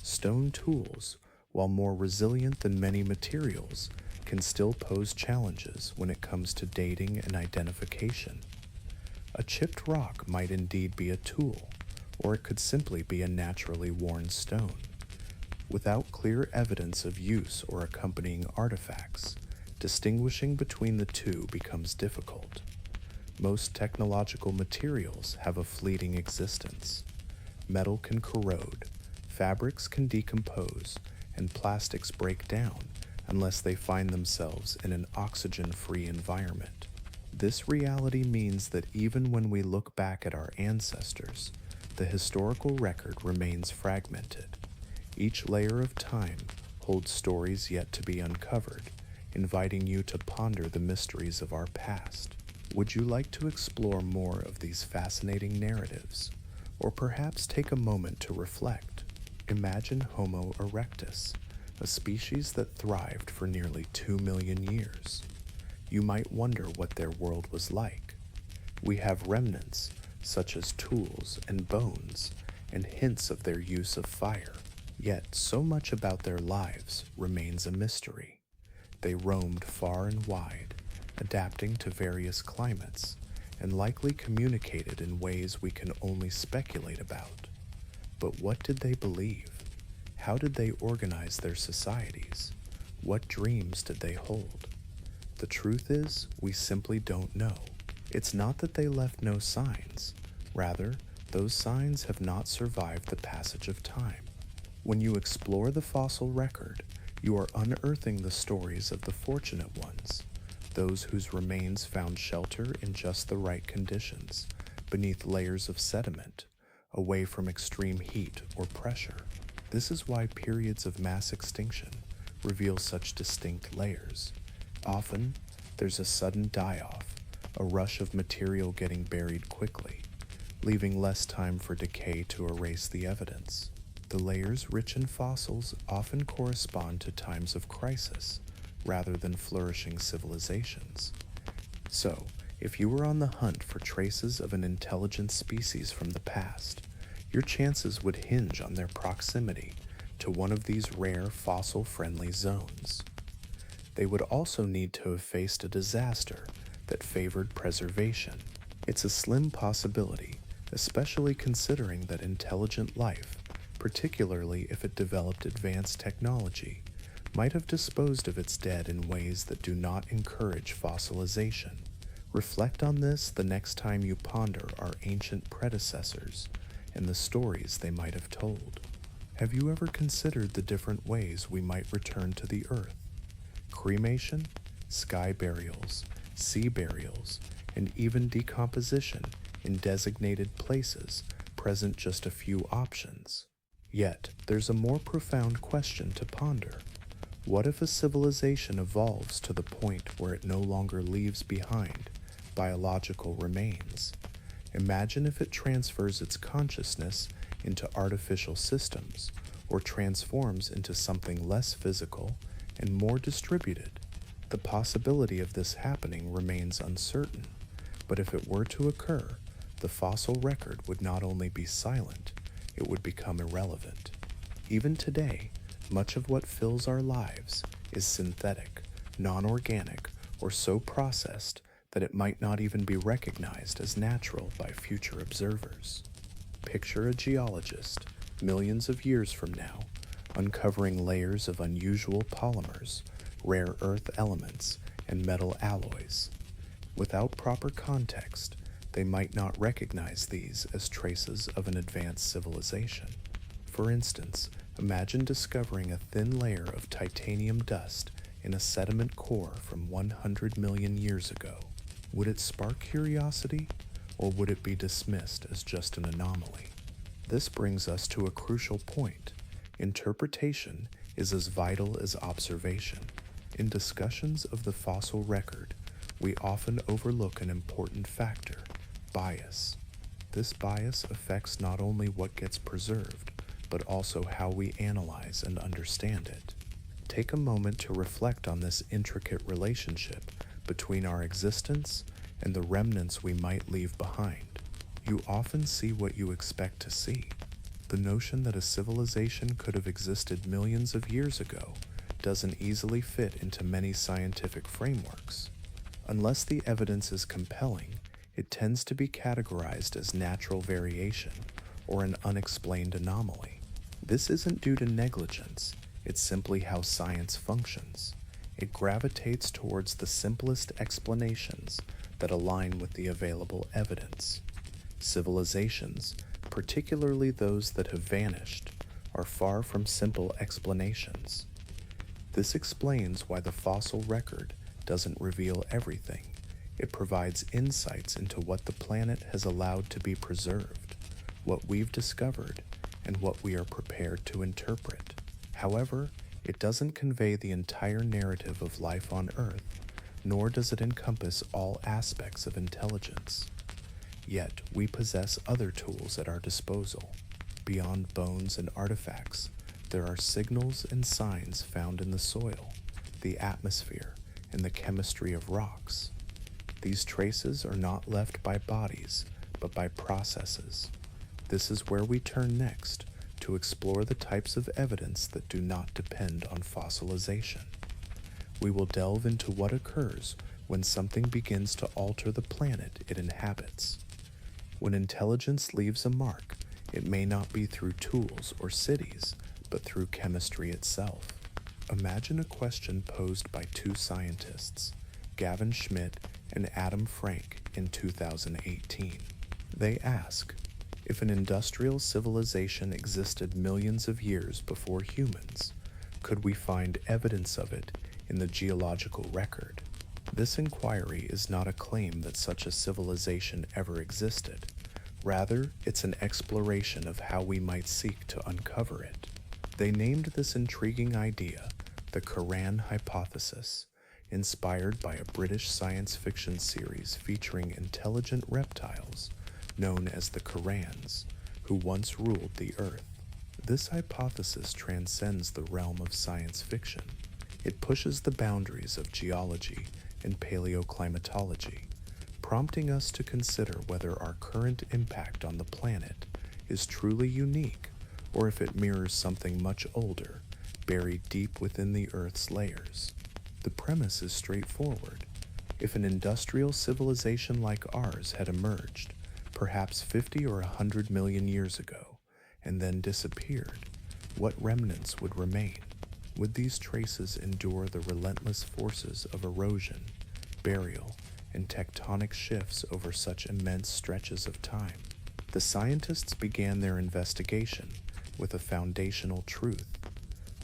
Stone tools, while more resilient than many materials, can still pose challenges when it comes to dating and identification. A chipped rock might indeed be a tool, or it could simply be a naturally worn stone. Without clear evidence of use or accompanying artifacts, distinguishing between the two becomes difficult. Most technological materials have a fleeting existence. Metal can corrode, fabrics can decompose, and plastics break down unless they find themselves in an oxygen-free environment. This reality means that even when we look back at our ancestors, the historical record remains fragmented. Each layer of time holds stories yet to be uncovered, inviting you to ponder the mysteries of our past. Would you like to explore more of these fascinating narratives? Or perhaps take a moment to reflect? Imagine Homo erectus, a species that thrived for nearly 2 million years. You might wonder what their world was like. We have remnants, such as tools and bones, and hints of their use of fire. Yet so much about their lives remains a mystery. They roamed far and wide, adapting to various climates, and likely communicated in ways we can only speculate about. But what did they believe? How did they organize their societies? What dreams did they hold? The truth is, we simply don't know. It's not that they left no signs. Rather, those signs have not survived the passage of time. When you explore the fossil record, you are unearthing the stories of the fortunate ones, those whose remains found shelter in just the right conditions, beneath layers of sediment, away from extreme heat or pressure. This is why periods of mass extinction reveal such distinct layers. Often, there's a sudden die-off, a rush of material getting buried quickly, leaving less time for decay to erase the evidence. The layers rich in fossils often correspond to times of crisis, rather than flourishing civilizations. So, if you were on the hunt for traces of an intelligent species from the past, your chances would hinge on their proximity to one of these rare fossil-friendly zones. They would also need to have faced a disaster that favored preservation. It's a slim possibility, especially considering that intelligent life, particularly if it developed advanced technology, might have disposed of its dead in ways that do not encourage fossilization. Reflect on this the next time you ponder our ancient predecessors and the stories they might have told. Have you ever considered the different ways we might return to the earth? Cremation, sky burials, sea burials, and even decomposition in designated places present just a few options. Yet, there's a more profound question to ponder. What if a civilization evolves to the point where it no longer leaves behind biological remains? Imagine if it transfers its consciousness into artificial systems, or transforms into something less physical and more distributed. The possibility of this happening remains uncertain, but if it were to occur, the fossil record would not only be silent, it would become irrelevant. Even today, much of what fills our lives is synthetic, non-organic, or so processed that it might not even be recognized as natural by future observers. Picture a geologist, millions of years from now, uncovering layers of unusual polymers, rare earth elements, and metal alloys. Without proper context, they might not recognize these as traces of an advanced civilization. For instance, imagine discovering a thin layer of titanium dust in a sediment core from 100 million years ago. Would it spark curiosity, or would it be dismissed as just an anomaly? This brings us to a crucial point. Interpretation is as vital as observation. In discussions of the fossil record, we often overlook an important factor: bias. This bias affects not only what gets preserved, but also how we analyze and understand it. Take a moment to reflect on this intricate relationship between our existence and the remnants we might leave behind. You often see what you expect to see. The notion that a civilization could have existed millions of years ago doesn't easily fit into many scientific frameworks. Unless the evidence is compelling, it tends to be categorized as natural variation or an unexplained anomaly. This isn't due to negligence, it's simply how science functions. It gravitates towards the simplest explanations that align with the available evidence. Civilizations, particularly those that have vanished, are far from simple explanations. This explains why the fossil record doesn't reveal everything. It provides insights into what the planet has allowed to be preserved, what we've discovered, and what we are prepared to interpret. However, it doesn't convey the entire narrative of life on Earth, nor does it encompass all aspects of intelligence. Yet, we possess other tools at our disposal. Beyond bones and artifacts, there are signals and signs found in the soil, the atmosphere, and the chemistry of rocks. These traces are not left by bodies, but by processes. This is where we turn next, to explore the types of evidence that do not depend on fossilization. We will delve into what occurs when something begins to alter the planet it inhabits. When intelligence leaves a mark, it may not be through tools or cities, but through chemistry itself. Imagine a question posed by two scientists, Gavin Schmidt and Adam Frank, in 2018. They ask, if an industrial civilization existed millions of years before humans, could we find evidence of it in the geological record? This inquiry is not a claim that such a civilization ever existed. Rather, it's an exploration of how we might seek to uncover it. They named this intriguing idea the Quran hypothesis, inspired by a British science fiction series featuring intelligent reptiles known as the Qurans, who once ruled the earth. This hypothesis transcends the realm of science fiction. It pushes the boundaries of geology and paleoclimatology, prompting us to consider whether our current impact on the planet is truly unique or if it mirrors something much older, buried deep within the Earth's layers. The premise is straightforward. If an industrial civilization like ours had emerged, perhaps 50 or 100 million years ago, and then disappeared, what remnants would remain? Would these traces endure the relentless forces of erosion, burial, and tectonic shifts over such immense stretches of time? The scientists began their investigation with a foundational truth.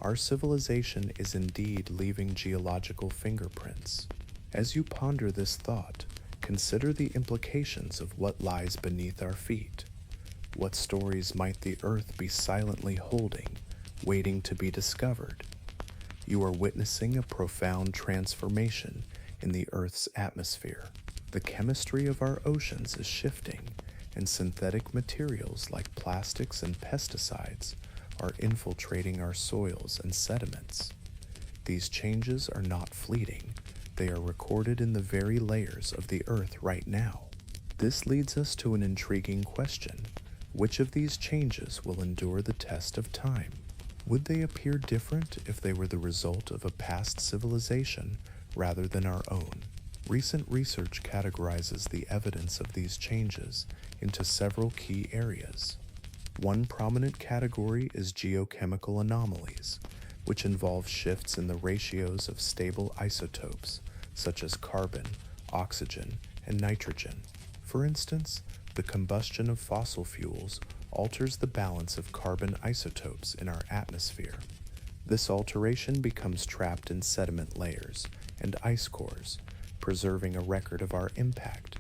Our civilization is indeed leaving geological fingerprints. As you ponder this thought, consider the implications of what lies beneath our feet. What stories might the Earth be silently holding, waiting to be discovered? You are witnessing a profound transformation in the Earth's atmosphere. The chemistry of our oceans is shifting, and synthetic materials like plastics and pesticides are infiltrating our soils and sediments. These changes are not fleeting. They are recorded in the very layers of the Earth right now. This leads us to an intriguing question. Which of these changes will endure the test of time? Would they appear different if they were the result of a past civilization rather than our own? Recent research categorizes the evidence of these changes into several key areas. One prominent category is geochemical anomalies, which involve shifts in the ratios of stable isotopes such as carbon, oxygen, and nitrogen. For instance, the combustion of fossil fuels alters the balance of carbon isotopes in our atmosphere. This alteration becomes trapped in sediment layers and ice cores, preserving a record of our impact.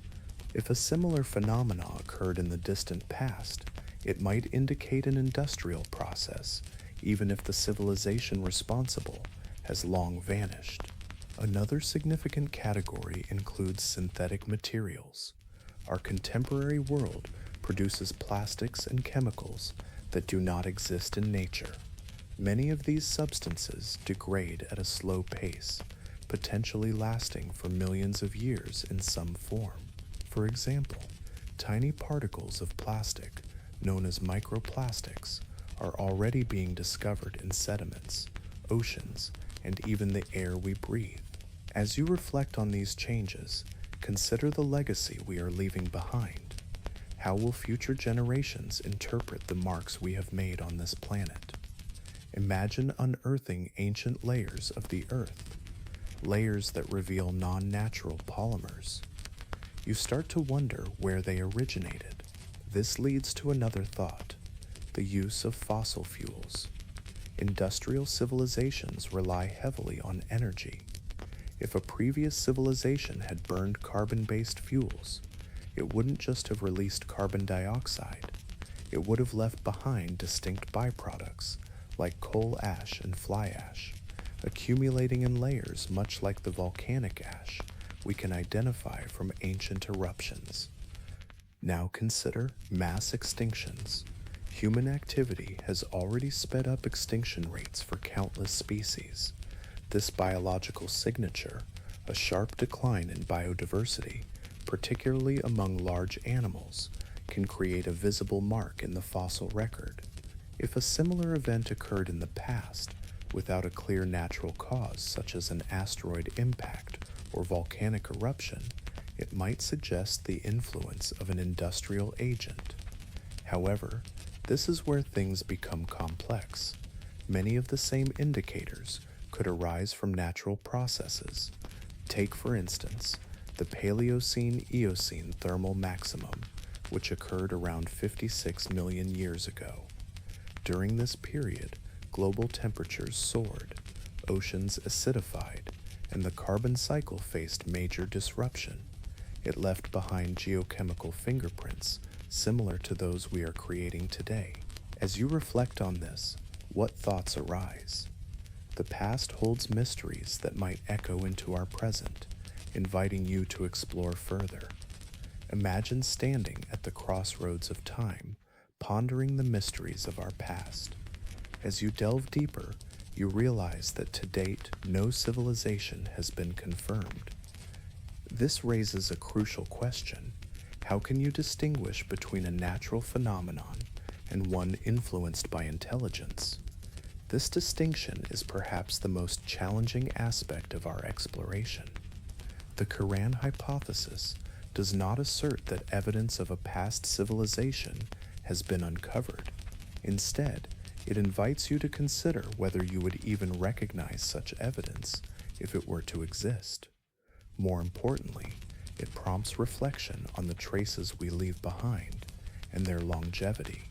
If a similar phenomena occurred in the distant past, it might indicate an industrial process, even if the civilization responsible has long vanished. Another significant category includes synthetic materials. Our contemporary world produces plastics and chemicals that do not exist in nature. Many of these substances degrade at a slow pace, potentially lasting for millions of years in some form. For example, tiny particles of plastic, known as microplastics, are already being discovered in sediments, oceans, and even the air we breathe. As you reflect on these changes, consider the legacy we are leaving behind. How will future generations interpret the marks we have made on this planet? Imagine unearthing ancient layers of the Earth, layers that reveal non-natural polymers. You start to wonder where they originated. This leads to another thought: the use of fossil fuels. Industrial civilizations rely heavily on energy. If a previous civilization had burned carbon-based fuels, it wouldn't just have released carbon dioxide. It would have left behind distinct byproducts like coal ash and fly ash, accumulating in layers much like the volcanic ash we can identify from ancient eruptions. Now consider mass extinctions. Human activity has already sped up extinction rates for countless species. This biological signature, a sharp decline in biodiversity, particularly among large animals, can create a visible mark in the fossil record. If a similar event occurred in the past, without a clear natural cause such as an asteroid impact or volcanic eruption, it might suggest the influence of an industrial agent. However, this is where things become complex. Many of the same indicators could arise from natural processes. Take, for instance, the Paleocene-Eocene thermal maximum, which occurred around 56 million years ago. During this period, global temperatures soared, oceans acidified, and the carbon cycle faced major disruption. It left behind geochemical fingerprints similar to those we are creating today. As you reflect on this, what thoughts arise? The past holds mysteries that might echo into our present, inviting you to explore further. Imagine standing at the crossroads of time, pondering the mysteries of our past. As you delve deeper, you realize that to date, no civilization has been confirmed. This raises a crucial question. How can you distinguish between a natural phenomenon and one influenced by intelligence? This distinction is perhaps the most challenging aspect of our exploration. The Quran hypothesis does not assert that evidence of a past civilization has been uncovered. Instead, it invites you to consider whether you would even recognize such evidence if it were to exist. More importantly, it prompts reflection on the traces we leave behind and their longevity.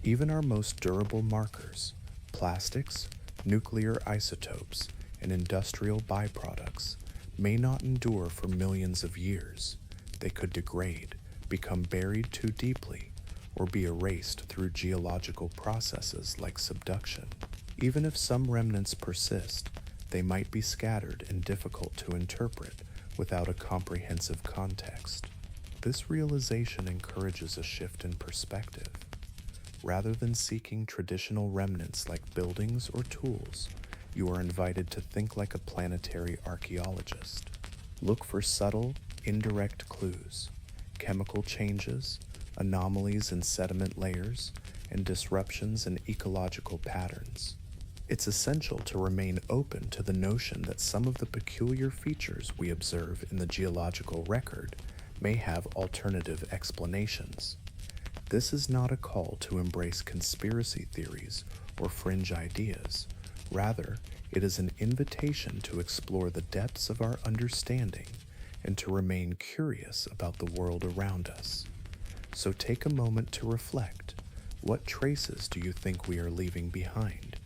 Even our most durable markers, plastics, nuclear isotopes, and industrial byproducts, may not endure for millions of years. They could degrade, become buried too deeply, or be erased through geological processes like subduction. Even if some remnants persist, they might be scattered and difficult to interpret without a comprehensive context. This realization encourages a shift in perspective. Rather than seeking traditional remnants like buildings or tools, you are invited to think like a planetary archaeologist. Look for subtle, indirect clues, chemical changes, anomalies in sediment layers, and disruptions in ecological patterns. It's essential to remain open to the notion that some of the peculiar features we observe in the geological record may have alternative explanations. This is not a call to embrace conspiracy theories or fringe ideas. Rather, it is an invitation to explore the depths of our understanding and to remain curious about the world around us. So take a moment to reflect. What traces do you think we are leaving behind?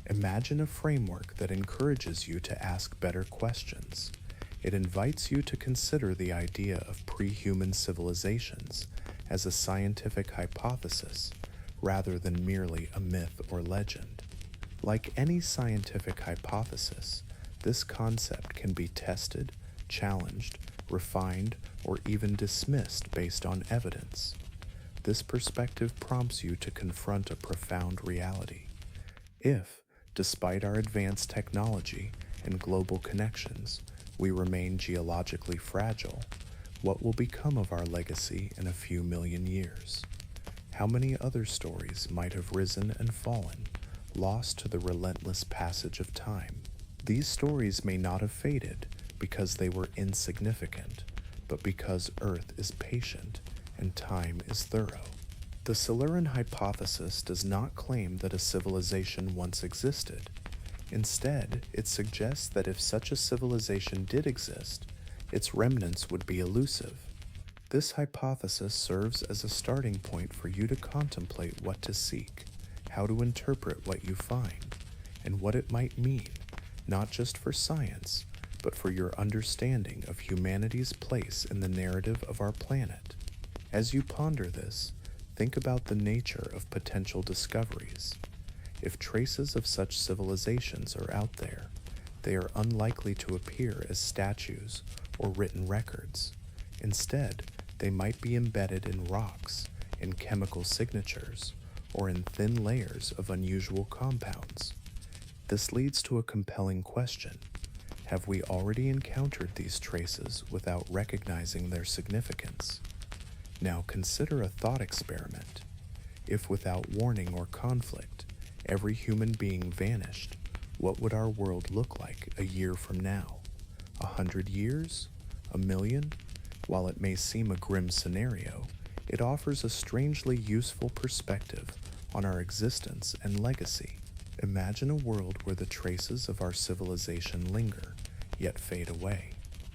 Imagine a framework that encourages you to ask better questions. It invites you to consider the idea of pre-human civilizations as a scientific hypothesis rather than merely a myth or legend. Like any scientific hypothesis, this concept can be tested, challenged, refined, or even dismissed based on evidence. This perspective prompts you to confront a profound reality. If, despite our advanced technology and global connections, we remain geologically fragile, what will become of our legacy in a few million years? How many other stories might have risen and fallen, lost to the relentless passage of time? These stories may not have faded because they were insignificant, but because Earth is patient and time is thorough. The Silurian hypothesis does not claim that a civilization once existed. Instead, it suggests that if such a civilization did exist, its remnants would be elusive. This hypothesis serves as a starting point for you to contemplate what to seek, how to interpret what you find, and what it might mean, not just for science, but for your understanding of humanity's place in the narrative of our planet. As you ponder this, think about the nature of potential discoveries. If traces of such civilizations are out there, they are unlikely to appear as statues or written records. Instead, they might be embedded in rocks, in chemical signatures, or in thin layers of unusual compounds. This leads to a compelling question. Have we already encountered these traces without recognizing their significance? Now consider a thought experiment. If without warning or conflict, every human being vanished, what would our world look like a year from now? 100 years? A million? While it may seem a grim scenario, it offers a strangely useful perspective on our existence and legacy. Imagine a world where the traces of our civilization linger, yet fade away.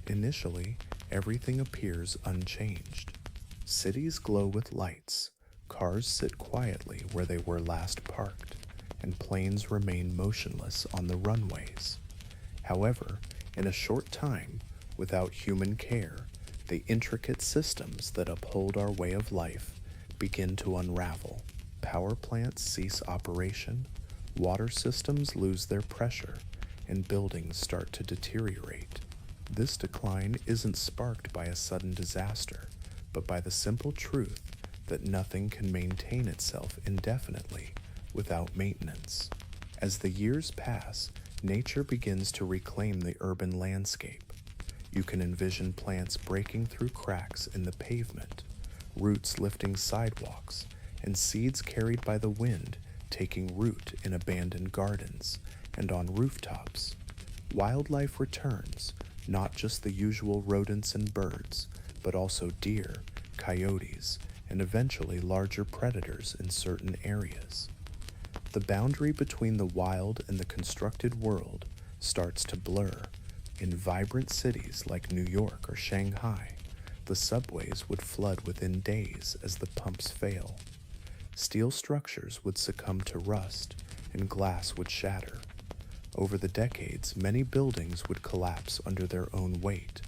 Initially, everything appears unchanged. Cities glow with lights, cars sit quietly where they were last parked, and planes remain motionless on the runways. However, in a short time, without human care, the intricate systems that uphold our way of life begin to unravel. Power plants cease operation, water systems lose their pressure, and buildings start to deteriorate. This decline isn't sparked by a sudden disaster, but by the simple truth that nothing can maintain itself indefinitely without maintenance. As the years pass, nature begins to reclaim the urban landscape. You can envision plants breaking through cracks in the pavement, roots lifting sidewalks, and seeds carried by the wind taking root in abandoned gardens and on rooftops. Wildlife returns, not just the usual rodents and birds, but also deer, coyotes, and eventually larger predators in certain areas. The boundary between the wild and the constructed world starts to blur. In vibrant cities like New York or Shanghai, the subways would flood within days as the pumps fail. Steel structures would succumb to rust, and glass would shatter. Over the decades, many buildings would collapse under their own weight,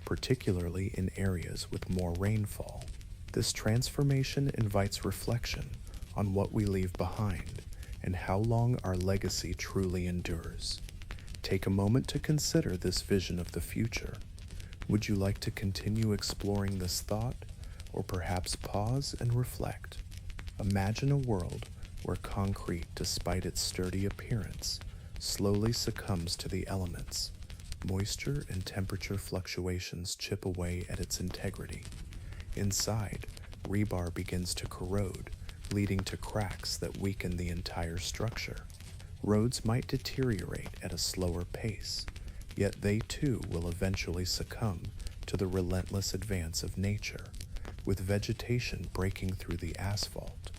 particularly in areas with more rainfall. This transformation invites reflection on what we leave behind and how long our legacy truly endures. Take a moment to consider this vision of the future. Would you like to continue exploring this thought, or perhaps pause and reflect? Imagine a world where concrete, despite its sturdy appearance, slowly succumbs to the elements. Moisture and temperature fluctuations chip away at its integrity. Inside, rebar begins to corrode, leading to cracks that weaken the entire structure. Roads might deteriorate at a slower pace, yet they too will eventually succumb to the relentless advance of nature, with vegetation breaking through the asphalt.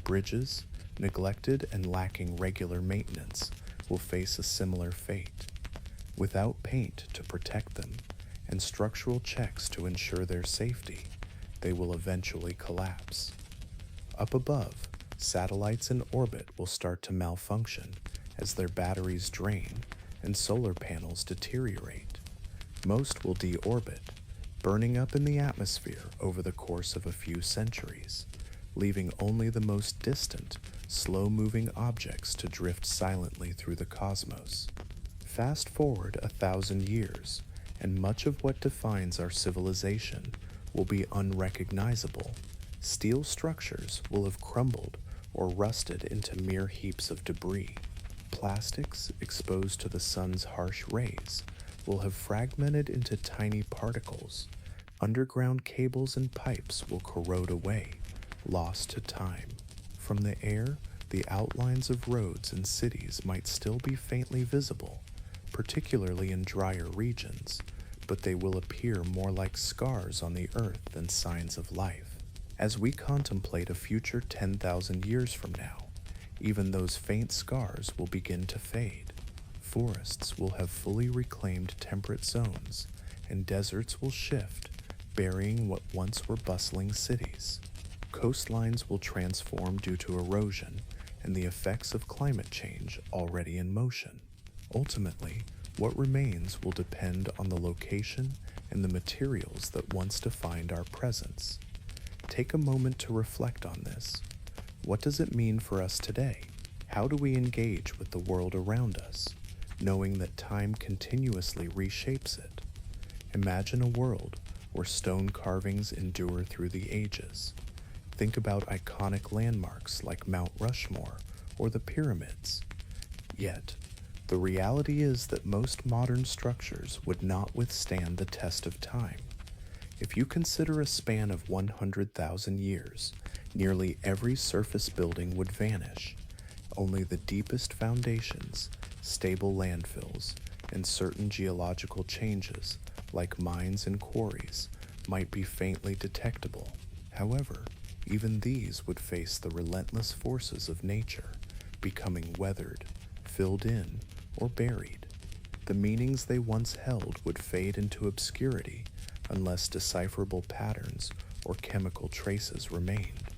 Bridges, neglected and lacking regular maintenance, will face a similar fate. Without paint to protect them and structural checks to ensure their safety, they will eventually collapse. Up above, satellites in orbit will start to malfunction as their batteries drain and solar panels deteriorate. Most will deorbit, burning up in the atmosphere over the course of a few centuries, leaving only the most distant, slow-moving objects to drift silently through the cosmos. Fast forward 1,000 years, and much of what defines our civilization will be unrecognizable. Steel structures will have crumbled or rusted into mere heaps of debris. Plastics, exposed to the sun's harsh rays, will have fragmented into tiny particles. Underground cables and pipes will corrode away, lost to time. From the air, the outlines of roads and cities might still be faintly visible, particularly in drier regions, but they will appear more like scars on the earth than signs of life. As we contemplate a future 10,000 years from now, even those faint scars will begin to fade. Forests will have fully reclaimed temperate zones, and deserts will shift, burying what once were bustling cities. Coastlines will transform due to erosion and the effects of climate change already in motion. Ultimately, what remains will depend on the location and the materials that once defined our presence. Take a moment to reflect on this. What does it mean for us today? How do we engage with the world around us, knowing that time continuously reshapes it? Imagine a world where stone carvings endure through the ages. Think about iconic landmarks like Mount Rushmore or the pyramids. Yet, the reality is that most modern structures would not withstand the test of time. If you consider a span of 100,000 years, nearly every surface building would vanish. Only the deepest foundations, stable landfills, and certain geological changes, like mines and quarries, might be faintly detectable. However, even these would face the relentless forces of nature, becoming weathered, filled in, or buried. The meanings they once held would fade into obscurity unless decipherable patterns or chemical traces remained.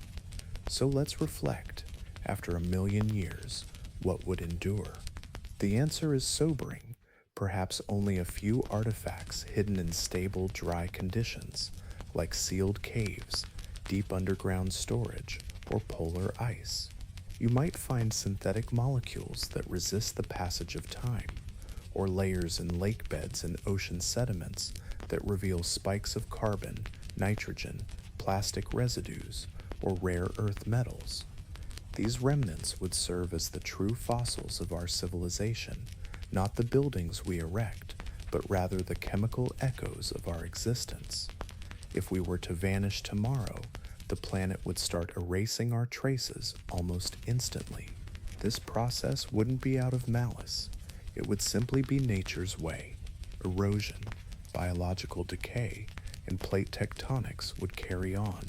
So let's reflect, after a million years, what would endure? The answer is sobering. Perhaps only a few artifacts hidden in stable, dry conditions, like sealed caves, deep underground storage, or polar ice. You might find synthetic molecules that resist the passage of time, or layers in lake beds and ocean sediments that reveal spikes of carbon, nitrogen, plastic residues, or rare earth metals. These remnants would serve as the true fossils of our civilization, not the buildings we erect, but rather the chemical echoes of our existence. If we were to vanish tomorrow, the planet would start erasing our traces almost instantly. This process wouldn't be out of malice. It would simply be nature's way. Erosion, biological decay, and plate tectonics would carry on,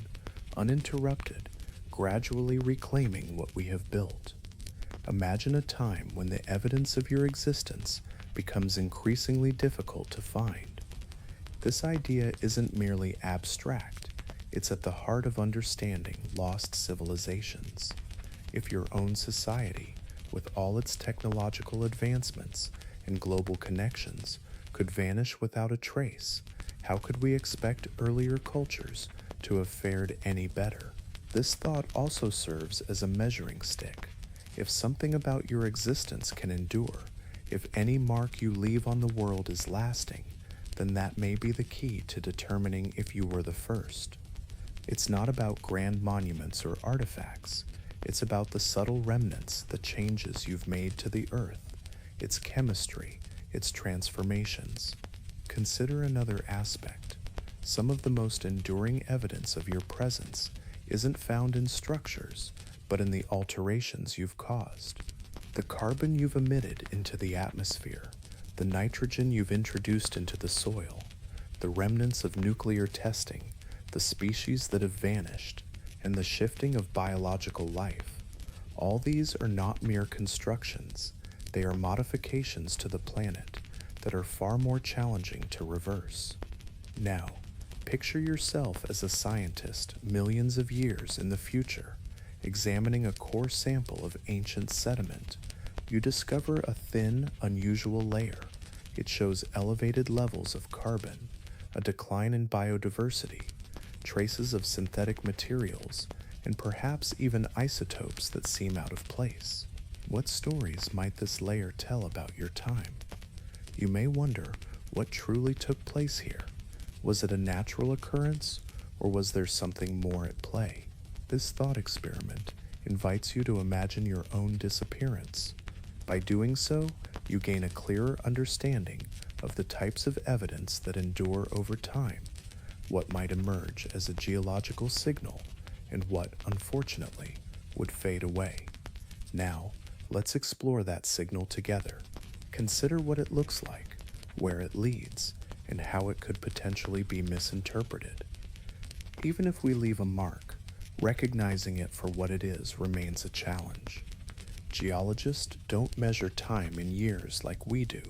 uninterrupted, gradually reclaiming what we have built. Imagine a time when the evidence of your existence becomes increasingly difficult to find. This idea isn't merely abstract, it's at the heart of understanding lost civilizations. If your own society, with all its technological advancements and global connections, could vanish without a trace, how could we expect earlier cultures to have fared any better? This thought also serves as a measuring stick. If something about your existence can endure, if any mark you leave on the world is lasting, then that may be the key to determining if you were the first. It's not about grand monuments or artifacts. It's about the subtle remnants, the changes you've made to the earth, its chemistry, its transformations. Consider another aspect. Some of the most enduring evidence of your presence isn't found in structures, but in the alterations you've caused. The carbon you've emitted into the atmosphere, the nitrogen you've introduced into the soil, the remnants of nuclear testing, the species that have vanished, and the shifting of biological life. All these are not mere constructions. They are modifications to the planet that are far more challenging to reverse. Now, picture yourself as a scientist millions of years in the future, examining a core sample of ancient sediment. You discover a thin, unusual layer. It shows elevated levels of carbon, a decline in biodiversity, traces of synthetic materials, and perhaps even isotopes that seem out of place. What stories might this layer tell about your time? You may wonder what truly took place here. Was it a natural occurrence, or was there something more at play? This thought experiment invites you to imagine your own disappearance. By doing so, you gain a clearer understanding of the types of evidence that endure over time, what might emerge as a geological signal, and what, unfortunately, would fade away. Now, let's explore that signal together. Consider what it looks like, where it leads, and how it could potentially be misinterpreted. Even if we leave a mark, recognizing it for what it is remains a challenge. Geologists don't measure time in years like we do.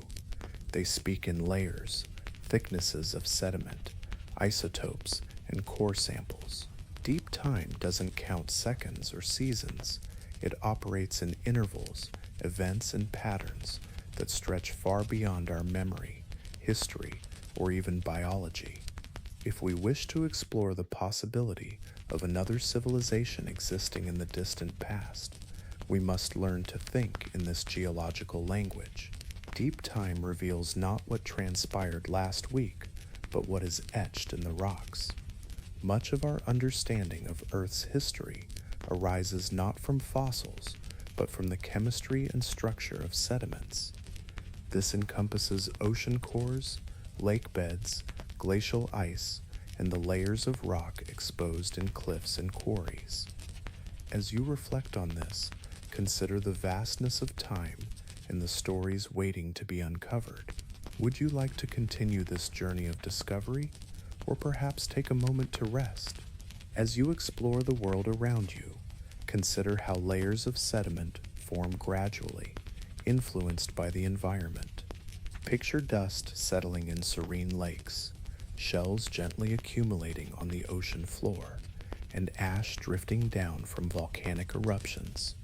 They speak in layers, thicknesses of sediment, isotopes, and core samples. Deep time doesn't count seconds or seasons. It operates in intervals, events, and patterns that stretch far beyond our memory, history, or even biology. If we wish to explore the possibility of another civilization existing in the distant past, we must learn to think in this geological language. Deep time reveals not what transpired last week, but what is etched in the rocks. Much of our understanding of Earth's history arises not from fossils, but from the chemistry and structure of sediments. This encompasses ocean cores, lake beds, glacial ice, and the layers of rock exposed in cliffs and quarries. As you reflect on this, consider the vastness of time and the stories waiting to be uncovered. Would you like to continue this journey of discovery, or perhaps take a moment to rest? As you explore the world around you, consider how layers of sediment, form gradually, influenced by the environment. Picture dust settling in serene lakes, shells gently accumulating on the ocean floor, and ash drifting down from volcanic eruptions.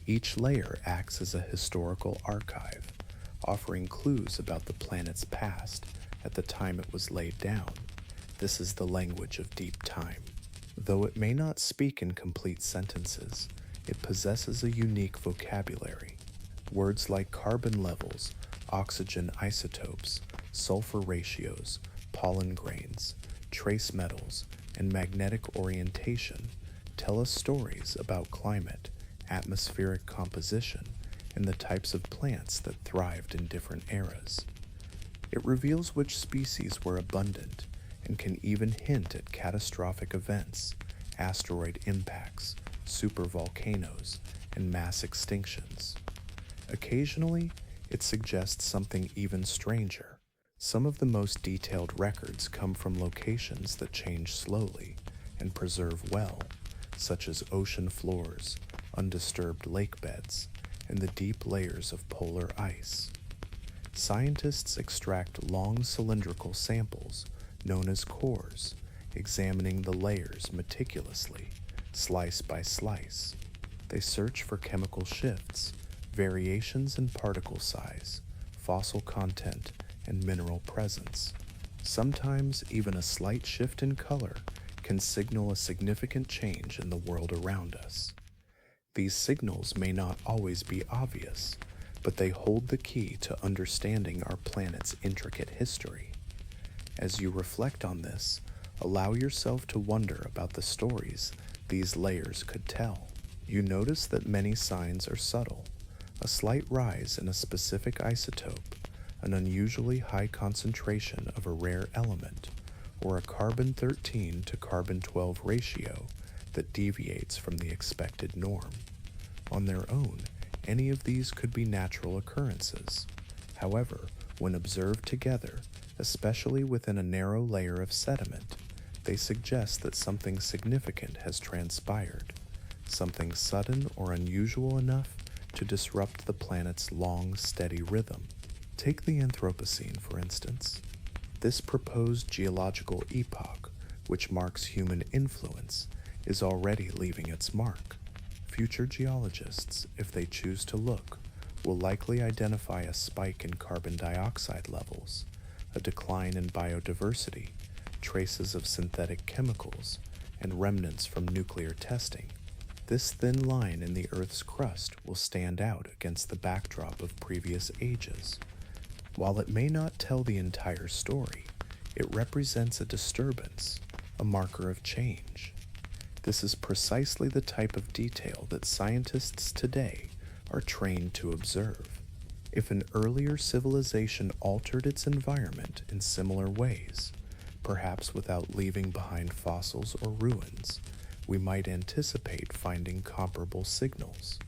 Each layer acts as a historical archive, offering clues about the planet's past at the time it was laid down. This is the language of deep time. Though it may not speak in complete sentences, it possesses a unique vocabulary. Words like carbon levels, oxygen isotopes, sulfur ratios, pollen grains, trace metals, and magnetic orientation tell us stories about climate, atmospheric composition, and the types of plants that thrived in different eras. It reveals which species were abundant and can even hint at catastrophic events, asteroid impacts, supervolcanoes, and mass extinctions. Occasionally, it suggests something even stranger. Some of the most detailed records come from locations that change slowly and preserve well, such as ocean floors, undisturbed lake beds, and the deep layers of polar ice. Scientists extract long cylindrical samples known as cores, examining the layers meticulously, slice by slice. They search for chemical shifts, variations in particle size, fossil content, and mineral presence. Sometimes even a slight shift in color can signal a significant change in the world around us. These signals may not always be obvious, but they hold the key to understanding our planet's intricate history. As you reflect on this, allow yourself to wonder about the stories these layers could tell. You notice that many signs are subtle: a slight rise in a specific isotope, an unusually high concentration of a rare element, or a carbon-13 to carbon-12 ratio that deviates from the expected norm. On their own, any of these could be natural occurrences. However, when observed together, especially within a narrow layer of sediment, they suggest that something significant has transpired, something sudden or unusual enough to disrupt the planet's long, steady rhythm. Take the Anthropocene, for instance. This proposed geological epoch, which marks human influence, is already leaving its mark. Future geologists, if they choose to look, will likely identify a spike in carbon dioxide levels, a decline in biodiversity, traces of synthetic chemicals, and remnants from nuclear testing. This thin line in the Earth's crust will stand out against the backdrop of previous ages. While it may not tell the entire story, it represents a disturbance, a marker of change. This is precisely the type of detail that scientists today are trained to observe. If an earlier civilization altered its environment in similar ways, perhaps without leaving behind fossils or ruins, we might anticipate finding comparable signals.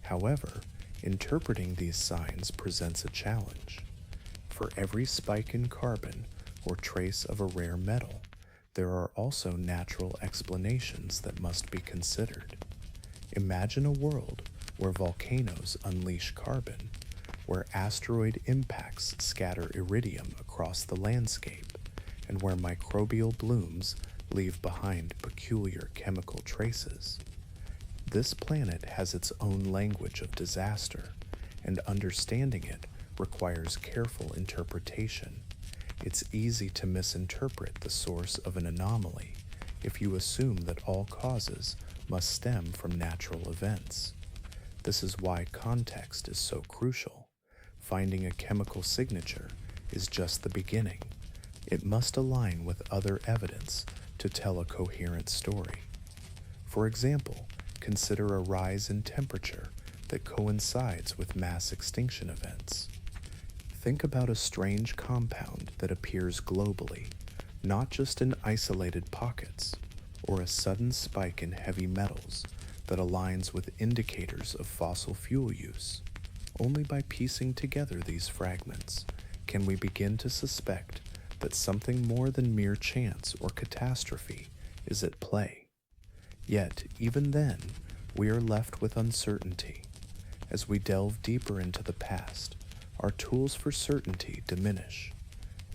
However, interpreting these signs presents a challenge. For every spike in carbon or trace of a rare metal, there are also natural explanations that must be considered. Imagine a world where volcanoes unleash carbon, where asteroid impacts scatter iridium across the landscape, and where microbial blooms leave behind peculiar chemical traces. This planet has its own language of disaster, and understanding it requires careful interpretation. It's easy to misinterpret the source of an anomaly if you assume that all causes must stem from natural events. This is why context is so crucial. Finding a chemical signature is just the beginning. It must align with other evidence to tell a coherent story. For example, consider a rise in temperature that coincides with mass extinction events. Think about a strange compound that appears globally, not just in isolated pockets, or a sudden spike in heavy metals that aligns with indicators of fossil fuel use. Only by piecing together these fragments can we begin to suspect that something more than mere chance or catastrophe is at play. Yet, even then, we are left with uncertainty. As we delve deeper into the past, our tools for certainty diminish.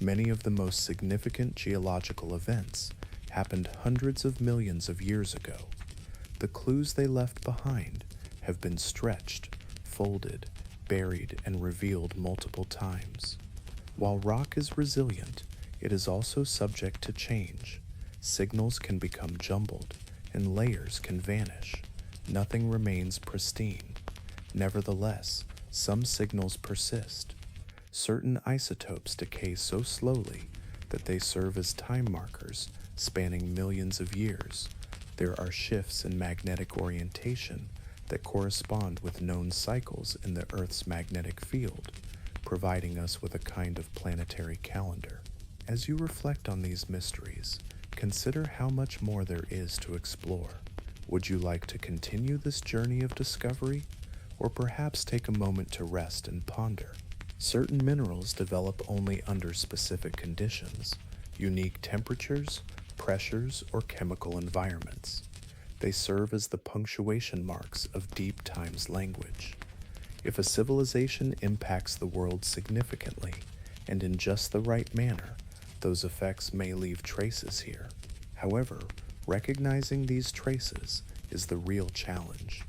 Many of the most significant geological events happened hundreds of millions of years ago. The clues they left behind have been stretched, folded, buried, and revealed multiple times. While rock is resilient, it is also subject to change. Signals can become jumbled, and layers can vanish. Nothing remains pristine. Nevertheless, some signals persist. Certain isotopes decay so slowly that they serve as time markers spanning millions of years. There are shifts in magnetic orientation that correspond with known cycles in the Earth's magnetic field, providing us with a kind of planetary calendar. As you reflect on these mysteries, consider how much more there is to explore. Would you like to continue this journey of discovery, or perhaps take a moment to rest and ponder? Certain minerals develop only under specific conditions, unique temperatures, pressures, or chemical environments. They serve as the punctuation marks of deep time's language. If a civilization impacts the world significantly and in just the right manner, those effects may leave traces here. However, recognizing these traces is the real challenge.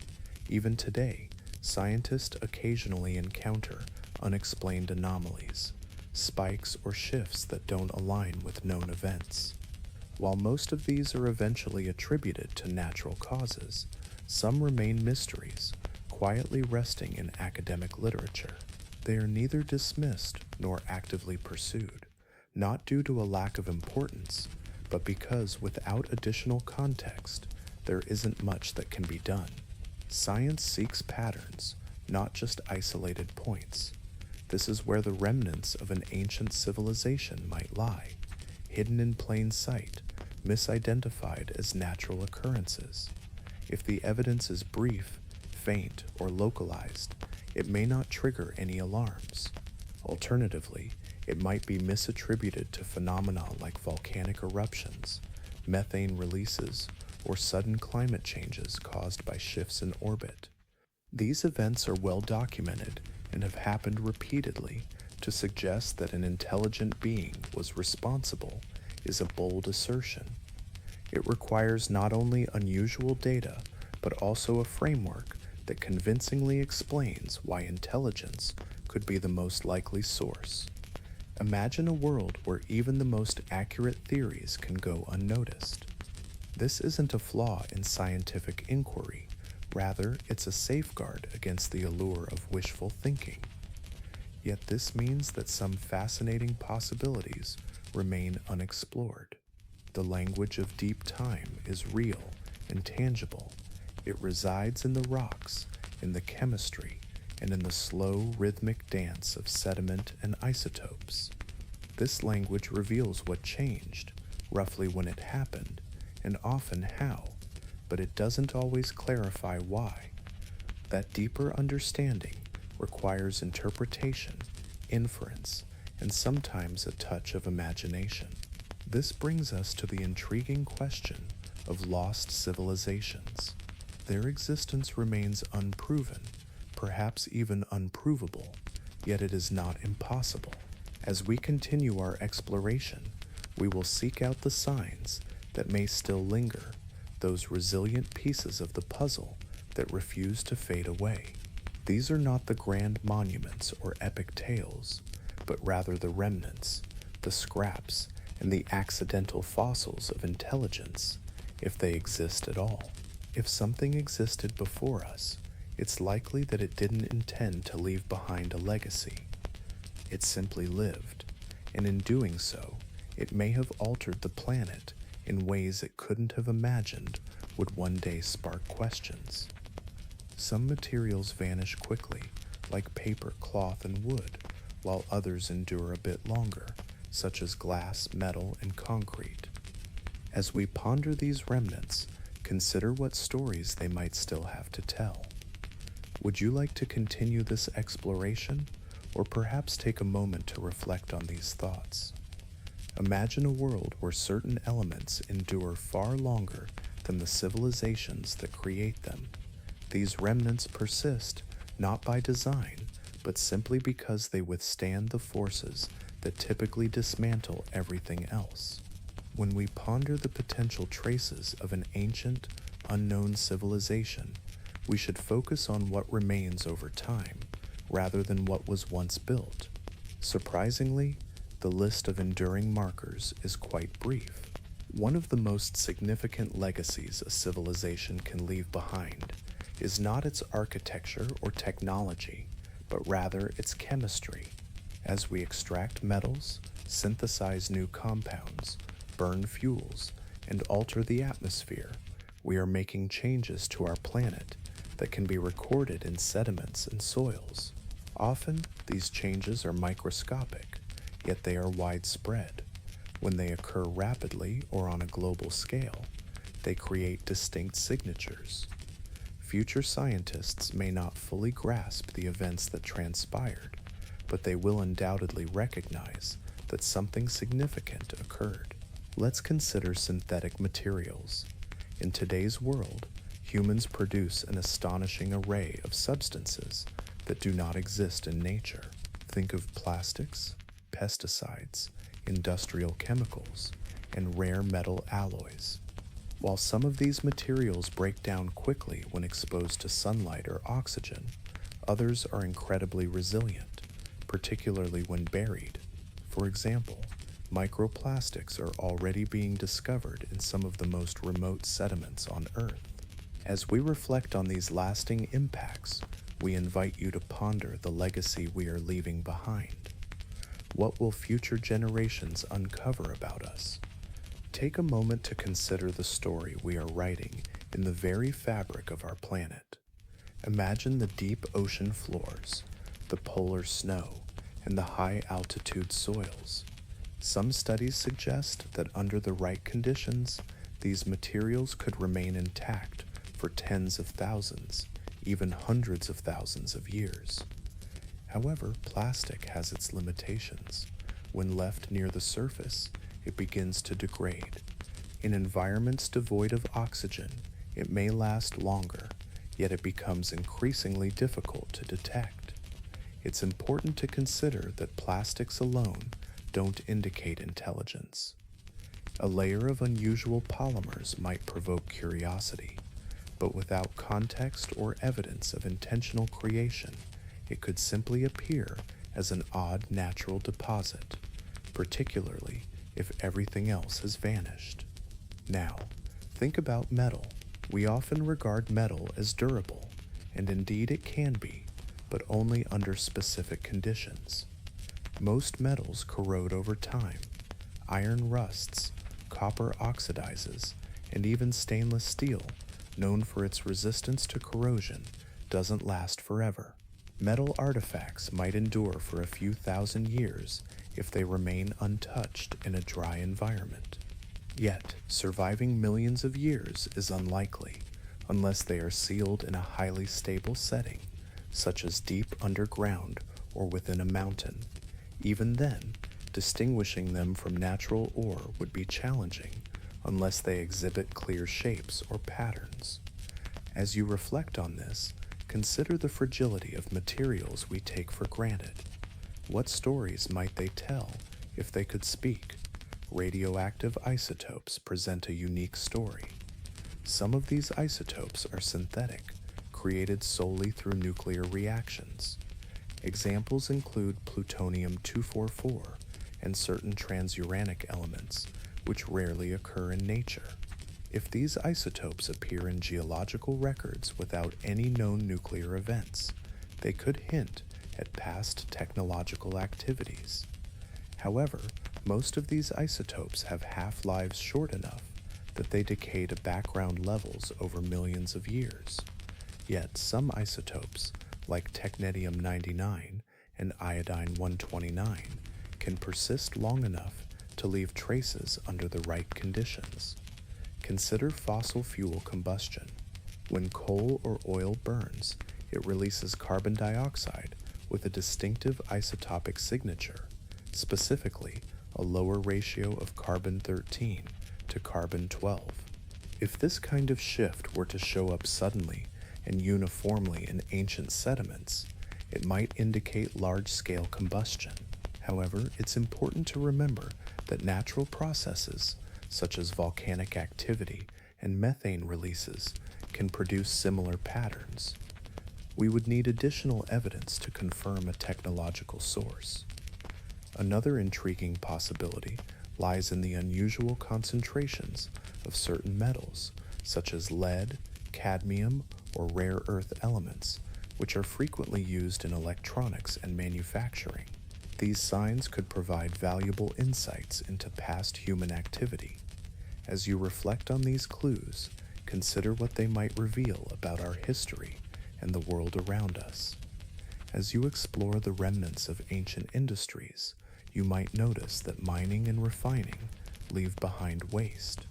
Even today, scientists occasionally encounter unexplained anomalies, spikes or shifts that don't align with known events. While most of these are eventually attributed to natural causes, some remain mysteries, quietly resting in academic literature. They are neither dismissed nor actively pursued, not due to a lack of importance, but because without additional context, there isn't much that can be done. Science seeks patterns, not just isolated points. This is where the remnants of an ancient civilization might lie, hidden in plain sight, misidentified as natural occurrences. If the evidence is brief, faint, or localized, it may not trigger any alarms. Alternatively, it might be misattributed to phenomena like volcanic eruptions, methane releases, or sudden climate changes caused by shifts in orbit. These events are well documented and have happened repeatedly. To suggest that an intelligent being was responsible is a bold assertion. It requires not only unusual data, but also a framework that convincingly explains why intelligence could be the most likely source. Imagine a world where even the most accurate theories can go unnoticed. This isn't a flaw in scientific inquiry, rather, it's a safeguard against the allure of wishful thinking. Yet this means that some fascinating possibilities remain unexplored. The language of deep time is real and tangible. It resides in the rocks, in the chemistry, and in the slow, rhythmic dance of sediment and isotopes. This language reveals what changed, roughly when it happened, and often how, but it doesn't always clarify why. That deeper understanding requires interpretation, inference, and sometimes a touch of imagination. This brings us to the intriguing question of lost civilizations. Their existence remains unproven, perhaps even unprovable, yet it is not impossible. As we continue our exploration, we will seek out the signs that may still linger, those resilient pieces of the puzzle that refuse to fade away. These are not the grand monuments or epic tales, but rather the remnants, the scraps, and the accidental fossils of intelligence, if they exist at all. If something existed before us, it's likely that it didn't intend to leave behind a legacy. It simply lived, and in doing so, it may have altered the planet in ways it couldn't have imagined would one day spark questions. Some materials vanish quickly, like paper, cloth, and wood, while others endure a bit longer, such as glass, metal, and concrete. As we ponder these remnants, consider what stories they might still have to tell. Would you like to continue this exploration, or perhaps take a moment to reflect on these thoughts? Imagine a world where certain elements endure far longer than the civilizations that create them. These remnants persist not by design, but simply because they withstand the forces that typically dismantle everything else. When we ponder the potential traces of an ancient, unknown civilization, we should focus on what remains over time rather than what was once built. Surprisingly, the list of enduring markers is quite brief. One of the most significant legacies a civilization can leave behind is not its architecture or technology, but rather its chemistry. As we extract metals, synthesize new compounds, burn fuels, and alter the atmosphere, we are making changes to our planet that can be recorded in sediments and soils. Often, these changes are microscopic, yet they are widespread. When they occur rapidly or on a global scale, they create distinct signatures. Future scientists may not fully grasp the events that transpired, but they will undoubtedly recognize that something significant occurred. Let's consider synthetic materials. In today's world, humans produce an astonishing array of substances that do not exist in nature. Think of plastics, pesticides, industrial chemicals, and rare metal alloys. While some of these materials break down quickly when exposed to sunlight or oxygen, others are incredibly resilient, particularly when buried. For example, microplastics are already being discovered in some of the most remote sediments on Earth. As we reflect on these lasting impacts, we invite you to ponder the legacy we are leaving behind. What will future generations uncover about us? Take a moment to consider the story we are writing in the very fabric of our planet. Imagine the deep ocean floors, the polar snow, and the high-altitude soils. Some studies suggest that under the right conditions, these materials could remain intact for tens of thousands, even hundreds of thousands of years. However, plastic has its limitations. When left near the surface, it begins to degrade. In environments devoid of oxygen, it may last longer, yet it becomes increasingly difficult to detect. It's important to consider that plastics alone don't indicate intelligence. A layer of unusual polymers might provoke curiosity, but without context or evidence of intentional creation, it could simply appear as an odd natural deposit, particularly if everything else has vanished. Now, think about metal. We often regard metal as durable, and indeed it can be, but only under specific conditions. Most metals corrode over time. Iron rusts, copper oxidizes, and even stainless steel, known for its resistance to corrosion, doesn't last forever. Metal artifacts might endure for a few thousand years if they remain untouched in a dry environment. Yet, surviving millions of years is unlikely unless they are sealed in a highly stable setting, such as deep underground or within a mountain. Even then, distinguishing them from natural ore would be challenging unless they exhibit clear shapes or patterns. As you reflect on this, consider the fragility of materials we take for granted. What stories might they tell if they could speak? Radioactive isotopes present a unique story. Some of these isotopes are synthetic, created solely through nuclear reactions. Examples include plutonium-244 and certain transuranic elements, which rarely occur in nature. If these isotopes appear in geological records without any known nuclear events, they could hint at past technological activities. However, most of these isotopes have half-lives short enough that they decay to background levels over millions of years. Yet some isotopes, like technetium-99 and iodine-129, can persist long enough to leave traces under the right conditions. Consider fossil fuel combustion. When coal or oil burns, it releases carbon dioxide with a distinctive isotopic signature, specifically a lower ratio of carbon-13 to carbon-12. If this kind of shift were to show up suddenly and uniformly in ancient sediments, it might indicate large-scale combustion. However, it's important to remember that natural processes, such as volcanic activity and methane releases, can produce similar patterns. We would need additional evidence to confirm a technological source. Another intriguing possibility lies in the unusual concentrations of certain metals, such as lead, cadmium, or rare earth elements, which are frequently used in electronics and manufacturing. These signs could provide valuable insights into past human activity. As you reflect on these clues, consider what they might reveal about our history and the world around us. As you explore the remnants of ancient industries, you might notice that mining and refining leave behind waste.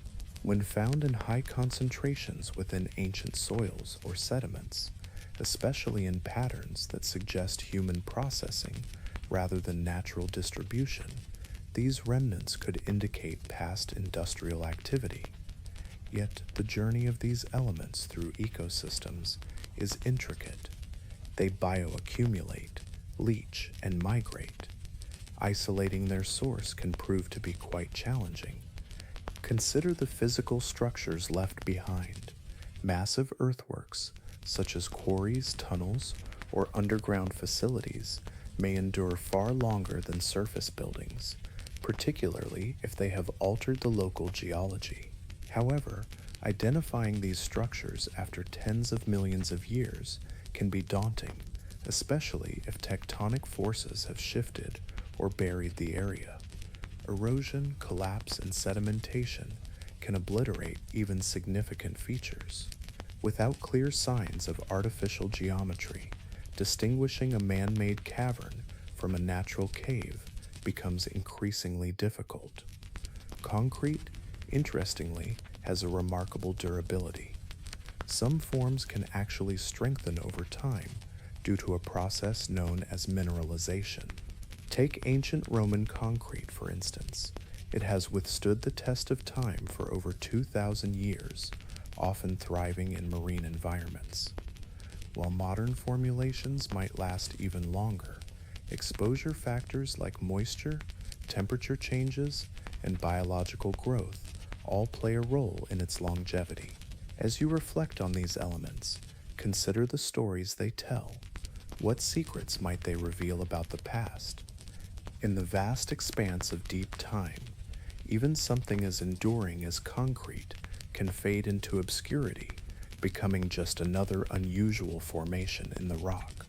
When found in high concentrations within ancient soils or sediments, especially in patterns that suggest human processing rather than natural distribution, these remnants could indicate past industrial activity. Yet the journey of these elements through ecosystems is intricate. They bioaccumulate, leach, and migrate. Isolating their source can prove to be quite challenging. Consider the physical structures left behind. Massive earthworks, such as quarries, tunnels, or underground facilities, may endure far longer than surface buildings, particularly if they have altered the local geology. However, identifying these structures after tens of millions of years can be daunting, especially if tectonic forces have shifted or buried the area. Erosion, collapse, and sedimentation can obliterate even significant features. Without clear signs of artificial geometry, distinguishing a man-made cavern from a natural cave becomes increasingly difficult. Concrete, interestingly, has a remarkable durability. Some forms can actually strengthen over time due to a process known as mineralization. Take ancient Roman concrete, for instance. It has withstood the test of time for over 2,000 years, often thriving in marine environments. While modern formulations might last even longer, exposure factors like moisture, temperature changes, and biological growth all play a role in its longevity. As you reflect on these elements, consider the stories they tell. What secrets might they reveal about the past? In the vast expanse of deep time, even something as enduring as concrete can fade into obscurity, becoming just another unusual formation in the rock.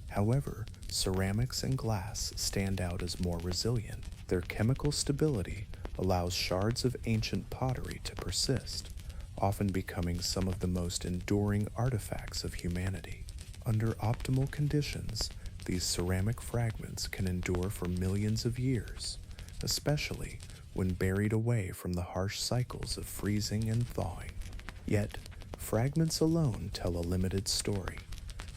However, ceramics and glass stand out as more resilient. Their chemical stability allows shards of ancient pottery to persist, often becoming some of the most enduring artifacts of humanity. Under optimal conditions, these ceramic fragments can endure for millions of years, especially when buried away from the harsh cycles of freezing and thawing. Yet, fragments alone tell a limited story.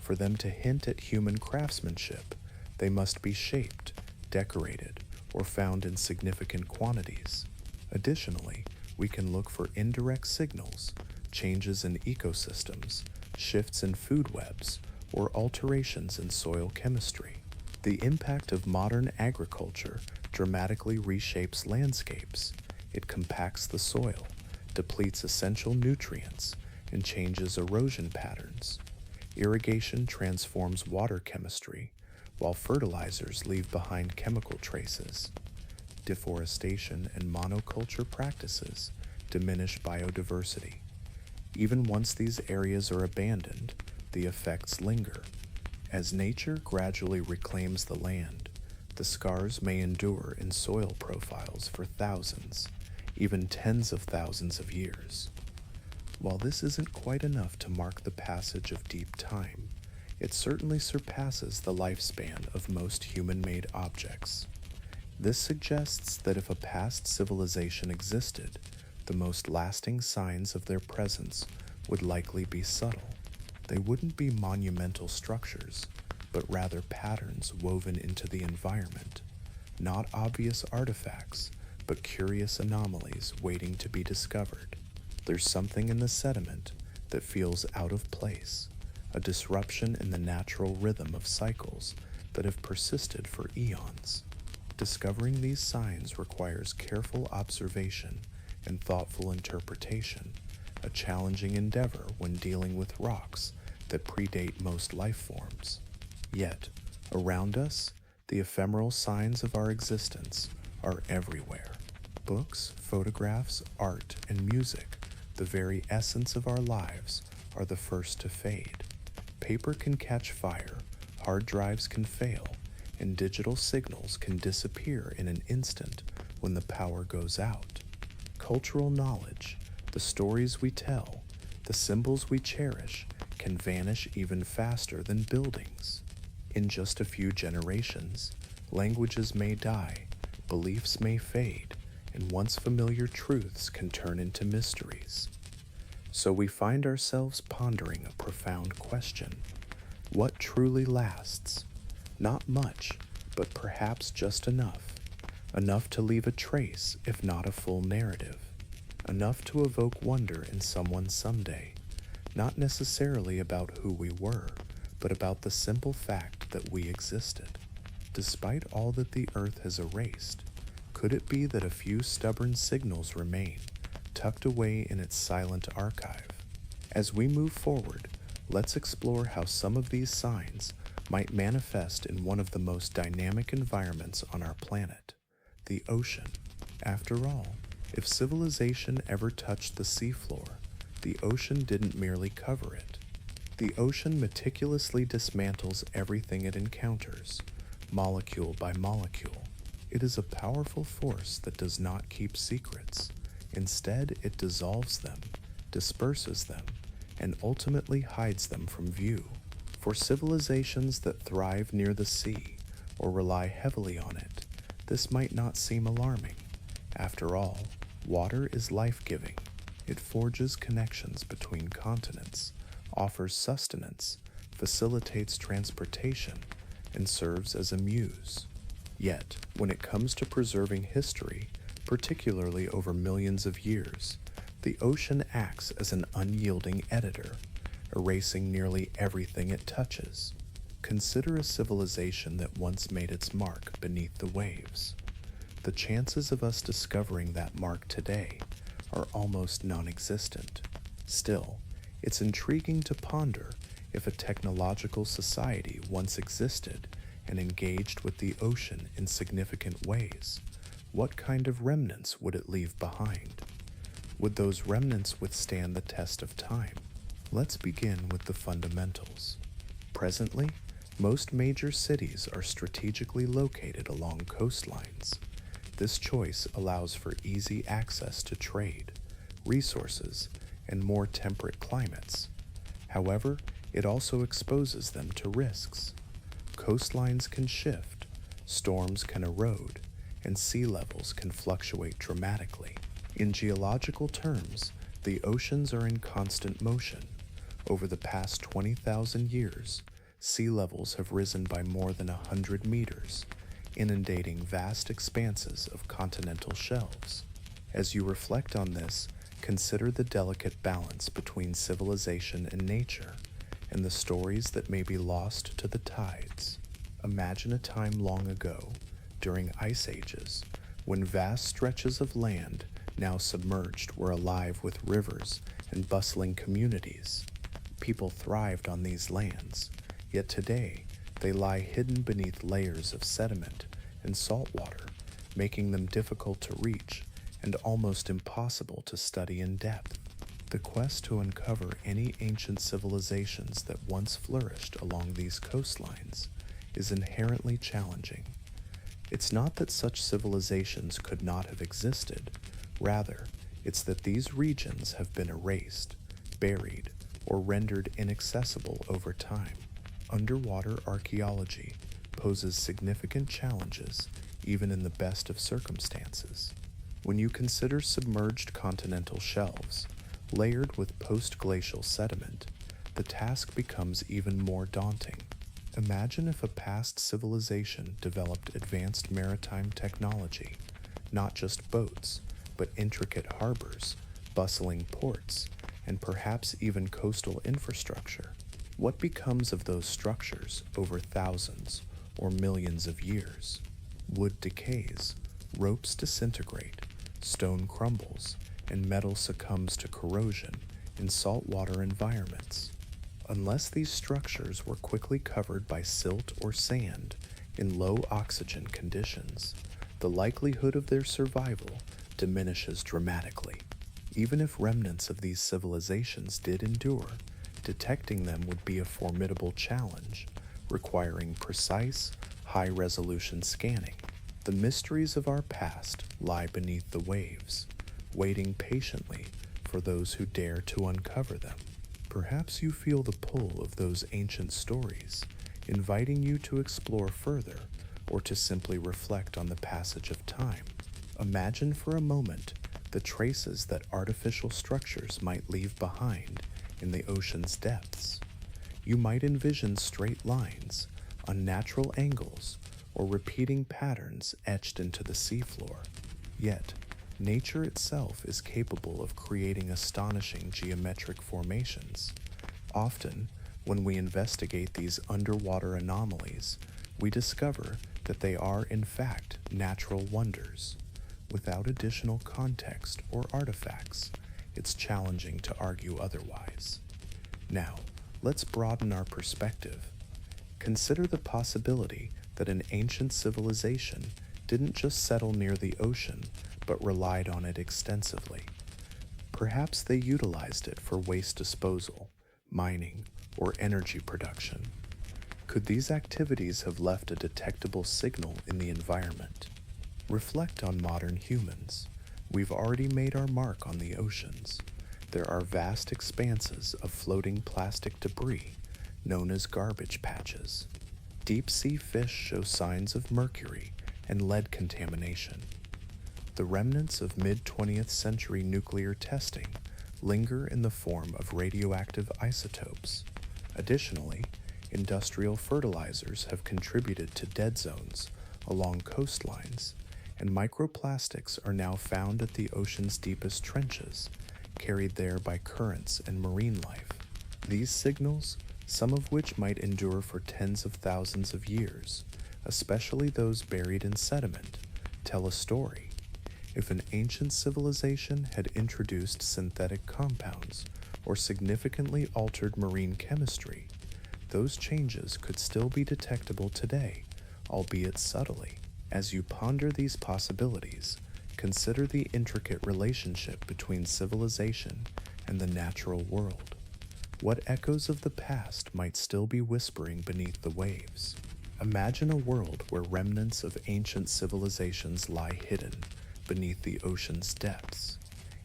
For them to hint at human craftsmanship, they must be shaped, decorated, or found in significant quantities. Additionally, we can look for indirect signals, changes in ecosystems, shifts in food webs, or alterations in soil chemistry. The impact of modern agriculture dramatically reshapes landscapes. It compacts the soil, depletes essential nutrients, and changes erosion patterns. Irrigation transforms water chemistry, while fertilizers leave behind chemical traces. Deforestation and monoculture practices diminish biodiversity. Even once these areas are abandoned, the effects linger. As nature gradually reclaims the land, the scars may endure in soil profiles for thousands, even tens of thousands of years. While this isn't quite enough to mark the passage of deep time, it certainly surpasses the lifespan of most human-made objects. This suggests that if a past civilization existed, the most lasting signs of their presence would likely be subtle. They wouldn't be monumental structures, but rather patterns woven into the environment, not obvious artifacts, but curious anomalies waiting to be discovered. There's something in the sediment that feels out of place, a disruption in the natural rhythm of cycles that have persisted for eons. Discovering these signs requires careful observation and thoughtful interpretation, a challenging endeavor when dealing with rocks that predate most life forms. Yet, around us, the ephemeral signs of our existence are everywhere. Books, photographs, art, and music, the very essence of our lives, are the first to fade. Paper can catch fire, hard drives can fail, and digital signals can disappear in an instant when the power goes out. Cultural knowledge, the stories we tell, the symbols we cherish, can vanish even faster than buildings. In just a few generations, languages may die, beliefs may fade, and once familiar truths can turn into mysteries. So we find ourselves pondering a profound question. What truly lasts? Not much, but perhaps just enough. Enough to leave a trace, if not a full narrative. Enough to evoke wonder in someone someday. Not necessarily about who we were, but about the simple fact that we existed. Despite all that the earth has erased, could it be that a few stubborn signals remain, tucked away in its silent archive? As we move forward, let's explore how some of these signs might manifest in one of the most dynamic environments on our planet, the ocean. After all, if civilization ever touched the seafloor, the ocean didn't merely cover it. The ocean meticulously dismantles everything it encounters, molecule by molecule. It is a powerful force that does not keep secrets. Instead, it dissolves them, disperses them, and ultimately hides them from view. For civilizations that thrive near the sea or rely heavily on it, this might not seem alarming. After all, water is life-giving. It forges connections between continents, offers sustenance, facilitates transportation, and serves as a muse. Yet, when it comes to preserving history, particularly over millions of years, the ocean acts as an unyielding editor, erasing nearly everything it touches. Consider a civilization that once made its mark beneath the waves. The chances of us discovering that mark today are almost non-existent. Still, it's intriguing to ponder if a technological society once existed and engaged with the ocean in significant ways. What kind of remnants would it leave behind? Would those remnants withstand the test of time? Let's begin with the fundamentals. Presently, most major cities are strategically located along coastlines. This choice allows for easy access to trade, resources, and more temperate climates. However, it also exposes them to risks. Coastlines can shift, storms can erode, and sea levels can fluctuate dramatically. In geological terms, the oceans are in constant motion. Over the past 20,000 years, sea levels have risen by more than 100 meters, inundating vast expanses of continental shelves. As you reflect on this, consider the delicate balance between civilization and nature, and the stories that may be lost to the tides. Imagine a time long ago, during ice ages, when vast stretches of land, now submerged, were alive with rivers and bustling communities. People thrived on these lands, yet today they lie hidden beneath layers of sediment and salt water, making them difficult to reach and almost impossible to study in depth. The quest to uncover any ancient civilizations that once flourished along these coastlines is inherently challenging. It's not that such civilizations could not have existed. Rather, it's that these regions have been erased, buried, or rendered inaccessible over time. Underwater archaeology poses significant challenges even in the best of circumstances. When you consider submerged continental shelves, layered with post-glacial sediment, the task becomes even more daunting. Imagine if a past civilization developed advanced maritime technology, not just boats, but intricate harbors, bustling ports, and perhaps even coastal infrastructure. What becomes of those structures over thousands or millions of years? Wood decays, ropes disintegrate, stone crumbles, and metal succumbs to corrosion in saltwater environments. Unless these structures were quickly covered by silt or sand in low oxygen conditions, the likelihood of their survival diminishes dramatically. Even if remnants of these civilizations did endure, detecting them would be a formidable challenge, requiring precise, high-resolution scanning. The mysteries of our past lie beneath the waves, waiting patiently for those who dare to uncover them. Perhaps you feel the pull of those ancient stories, inviting you to explore further or to simply reflect on the passage of time. Imagine for a moment the traces that artificial structures might leave behind in the ocean's depths. You might envision straight lines, unnatural angles, or repeating patterns etched into the seafloor. Yet, nature itself is capable of creating astonishing geometric formations. Often, when we investigate these underwater anomalies, we discover that they are in fact natural wonders. Without additional context or artifacts, it's challenging to argue otherwise. Now, let's broaden our perspective. Consider the possibility that an ancient civilization didn't just settle near the ocean, but relied on it extensively. Perhaps they utilized it for waste disposal, mining, or energy production. Could these activities have left a detectable signal in the environment? Reflect on modern humans. We've already made our mark on the oceans. There are vast expanses of floating plastic debris, known as garbage patches. Deep-sea fish show signs of mercury and lead contamination. The remnants of mid-20th century nuclear testing linger in the form of radioactive isotopes. Additionally, industrial fertilizers have contributed to dead zones along coastlines, and microplastics are now found at the ocean's deepest trenches, carried there by currents and marine life. These signals, some of which might endure for tens of thousands of years, especially those buried in sediment, tell a story. If an ancient civilization had introduced synthetic compounds or significantly altered marine chemistry, those changes could still be detectable today, albeit subtly. As you ponder these possibilities, consider the intricate relationship between civilization and the natural world. What echoes of the past might still be whispering beneath the waves? Imagine a world where remnants of ancient civilizations lie hidden beneath the ocean's depths.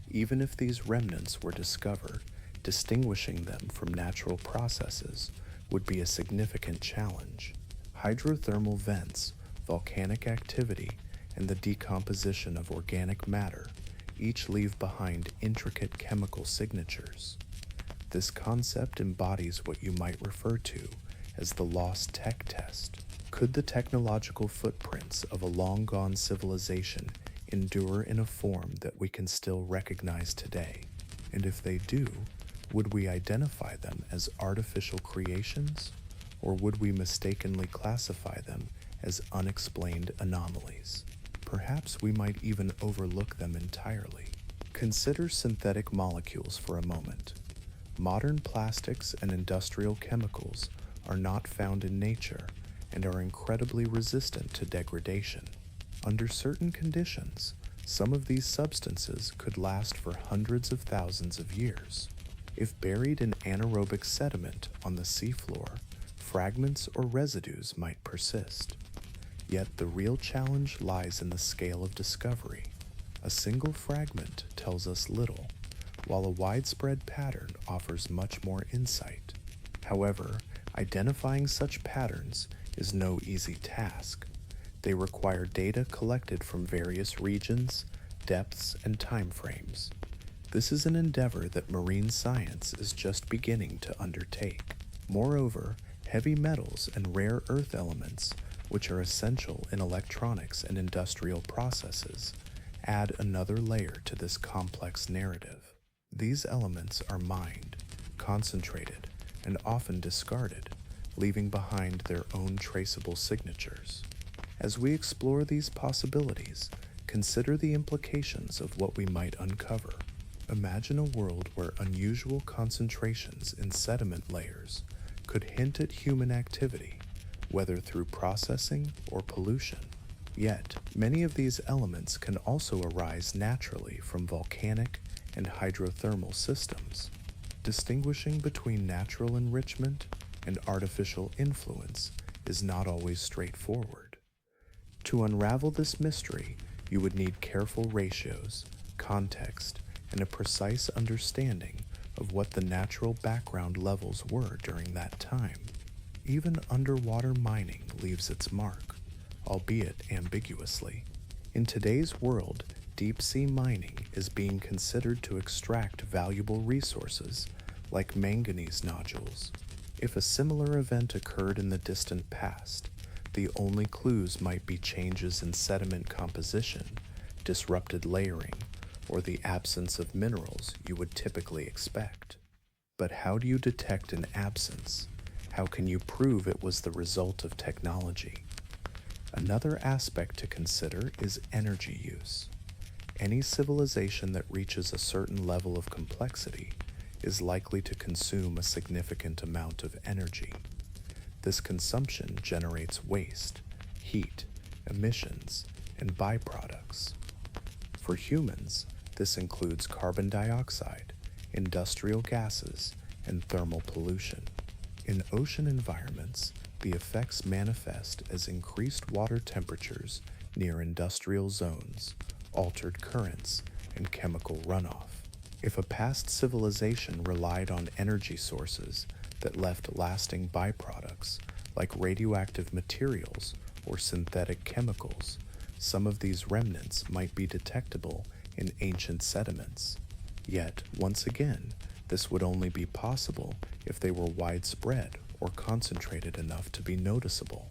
Even if these remnants were discovered, distinguishing them from natural processes would be a significant challenge. Hydrothermal vents, volcanic activity, and the decomposition of organic matter each leave behind intricate chemical signatures. This concept embodies what you might refer to as the lost tech test. Could the technological footprints of a long-gone civilization endure in a form that we can still recognize today? And if they do, would we identify them as artificial creations, or would we mistakenly classify them as unexplained anomalies? Perhaps we might even overlook them entirely. Consider synthetic molecules for a moment. Modern plastics and industrial chemicals are not found in nature and are incredibly resistant to degradation. Under certain conditions, some of these substances could last for hundreds of thousands of years. If buried in anaerobic sediment on the seafloor, fragments or residues might persist. Yet the real challenge lies in the scale of discovery. A single fragment tells us little, while a widespread pattern offers much more insight. However, identifying such patterns is no easy task. They require data collected from various regions, depths, and time frames. This is an endeavor that marine science is just beginning to undertake. Moreover, heavy metals and rare earth elements, which are essential in electronics and industrial processes, add another layer to this complex narrative. These elements are mined, concentrated, and often discarded, leaving behind their own traceable signatures. As we explore these possibilities, consider the implications of what we might uncover. Imagine a world where unusual concentrations in sediment layers could hint at human activity, whether through processing or pollution. Yet, many of these elements can also arise naturally from volcanic and hydrothermal systems. Distinguishing between natural enrichment and artificial influence is not always straightforward. To unravel this mystery, you would need careful ratios, context, and a precise understanding of what the natural background levels were during that time. Even underwater mining leaves its mark, albeit ambiguously. In today's world, deep-sea mining is being considered to extract valuable resources like manganese nodules. If a similar event occurred in the distant past, the only clues might be changes in sediment composition, disrupted layering, or the absence of minerals you would typically expect. But how do you detect an absence? How can you prove it was the result of technology? Another aspect to consider is energy use. Any civilization that reaches a certain level of complexity is likely to consume a significant amount of energy. This consumption generates waste, heat, emissions, and byproducts. For humans, this includes carbon dioxide, industrial gases, and thermal pollution. In ocean environments, the effects manifest as increased water temperatures near industrial zones, altered currents, and chemical runoff. If a past civilization relied on energy sources that left lasting byproducts like radioactive materials or synthetic chemicals, some of these remnants might be detectable in ancient sediments. Yet, once again, this would only be possible if they were widespread or concentrated enough to be noticeable.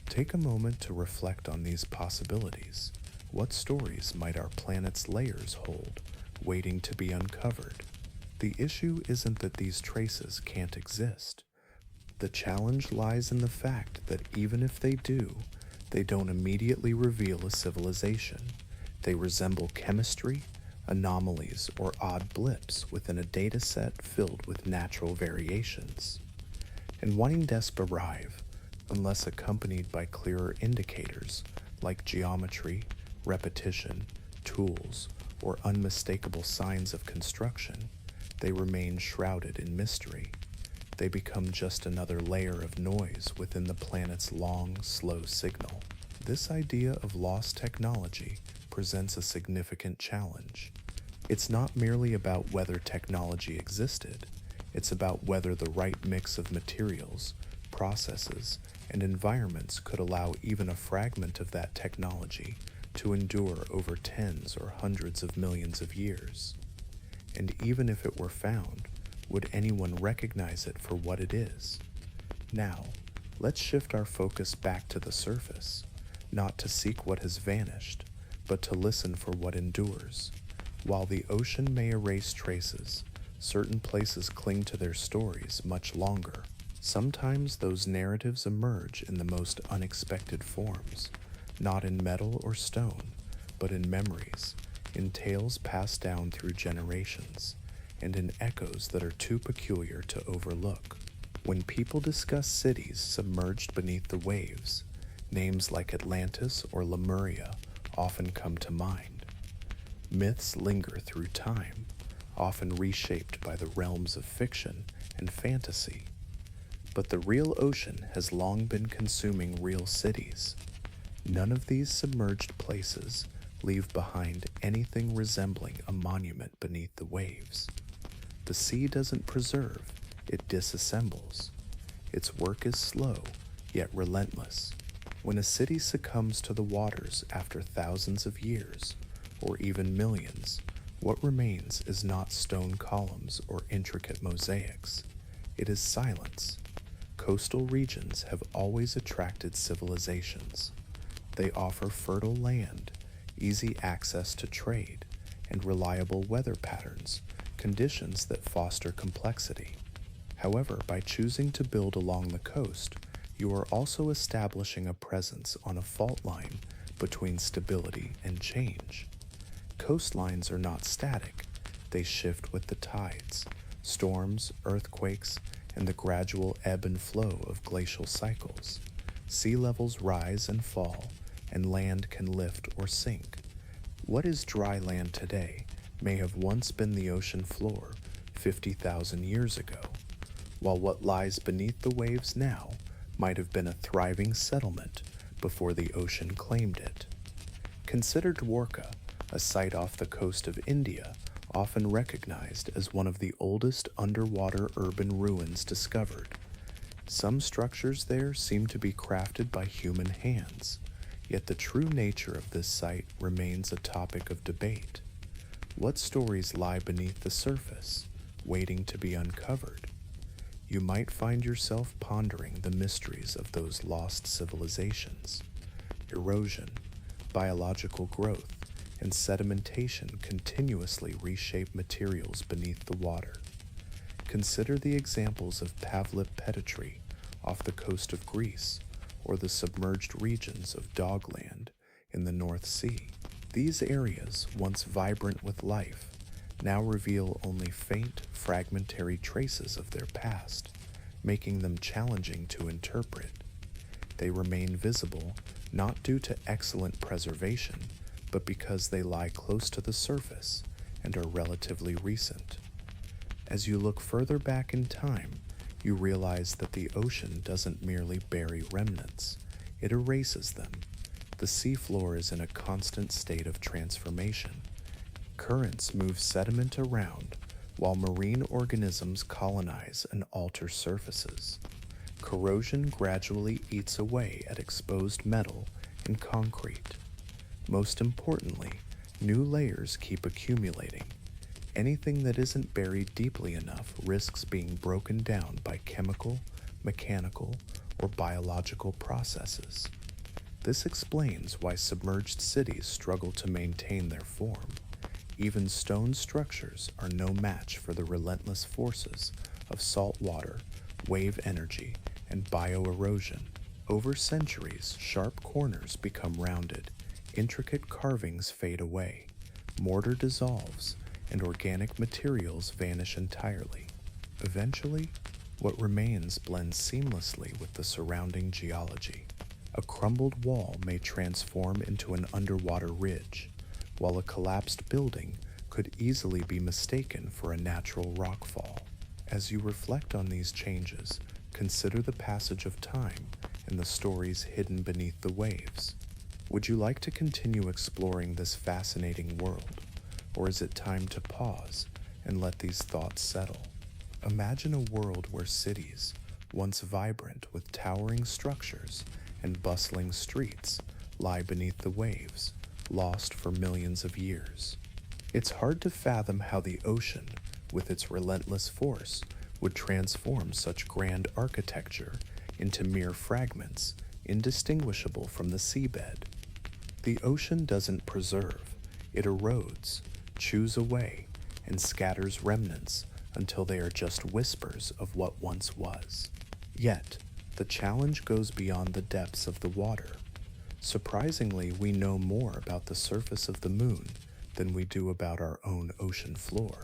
Take a moment to reflect on these possibilities. What stories might our planet's layers hold, waiting to be uncovered? The issue isn't that these traces can't exist. The challenge lies in the fact that even if they do, they don't immediately reveal a civilization. They resemble chemistry, anomalies, or odd blips within a data set filled with natural variations. And wind arrive, unless accompanied by clearer indicators like geometry, repetition, tools, or unmistakable signs of construction, they remain shrouded in mystery. They become just another layer of noise within the planet's long, slow signal. This idea of lost technology presents a significant challenge. It's not merely about whether technology existed, it's about whether the right mix of materials, processes, and environments could allow even a fragment of that technology to endure over tens or hundreds of millions of years. And even if it were found, would anyone recognize it for what it is? Now, let's shift our focus back to the surface, not to seek what has vanished, but to listen for what endures. While the ocean may erase traces, certain places cling to their stories much longer. Sometimes those narratives emerge in the most unexpected forms, not in metal or stone, but in memories, in tales passed down through generations, and in echoes that are too peculiar to overlook. When people discuss cities submerged beneath the waves, names like Atlantis or Lemuria often come to mind. Myths linger through time, often reshaped by the realms of fiction and fantasy. But the real ocean has long been consuming real cities. None of these submerged places leave behind anything resembling a monument beneath the waves. The sea doesn't preserve, it disassembles. Its work is slow, yet relentless. When a city succumbs to the waters after thousands of years, or even millions, what remains is not stone columns or intricate mosaics. It is silence. Coastal regions have always attracted civilizations. They offer fertile land, easy access to trade, and reliable weather patterns, conditions that foster complexity. However, by choosing to build along the coast, you are also establishing a presence on a fault line between stability and change. Coastlines are not static, they shift with the tides, storms, earthquakes, and the gradual ebb and flow of glacial cycles. Sea levels rise and fall, and land can lift or sink. What is dry land today may have once been the ocean floor 50,000 years ago, while what lies beneath the waves now might have been a thriving settlement before the ocean claimed it. Consider Dwarka, a site off the coast of India, often recognized as one of the oldest underwater urban ruins discovered. Some structures there seem to be crafted by human hands, yet the true nature of this site remains a topic of debate. What stories lie beneath the surface, waiting to be uncovered? You might find yourself pondering the mysteries of those lost civilizations. Erosion, biological growth, and sedimentation continuously reshape materials beneath the water. Consider the examples of Pavlip Petitri off the coast of Greece, or the submerged regions of Dogland in the North Sea. These areas, once vibrant with life, now reveal only faint, fragmentary traces of their past, making them challenging to interpret. They remain visible not due to excellent preservation, but because they lie close to the surface and are relatively recent. As you look further back in time, you realize that the ocean doesn't merely bury remnants, it erases them. The seafloor is in a constant state of transformation. Currents move sediment around, while marine organisms colonize and alter surfaces. Corrosion gradually eats away at exposed metal and concrete. Most importantly, new layers keep accumulating. Anything that isn't buried deeply enough risks being broken down by chemical, mechanical, or biological processes. This explains why submerged cities struggle to maintain their form. Even stone structures are no match for the relentless forces of salt water, wave energy, and bioerosion. Over centuries, sharp corners become rounded, intricate carvings fade away, mortar dissolves, and organic materials vanish entirely. Eventually, what remains blends seamlessly with the surrounding geology. A crumbled wall may transform into an underwater ridge, while a collapsed building could easily be mistaken for a natural rockfall. As you reflect on these changes, consider the passage of time and the stories hidden beneath the waves. Would you like to continue exploring this fascinating world, or is it time to pause and let these thoughts settle? Imagine a world where cities, once vibrant with towering structures and bustling streets, lie beneath the waves, lost for millions of years. It's hard to fathom how the ocean, with its relentless force, would transform such grand architecture into mere fragments, indistinguishable from the seabed. The ocean doesn't preserve, it erodes, chews away, and scatters remnants until they are just whispers of what once was. Yet, the challenge goes beyond the depths of the water. Surprisingly, we know more about the surface of the moon than we do about our own ocean floor.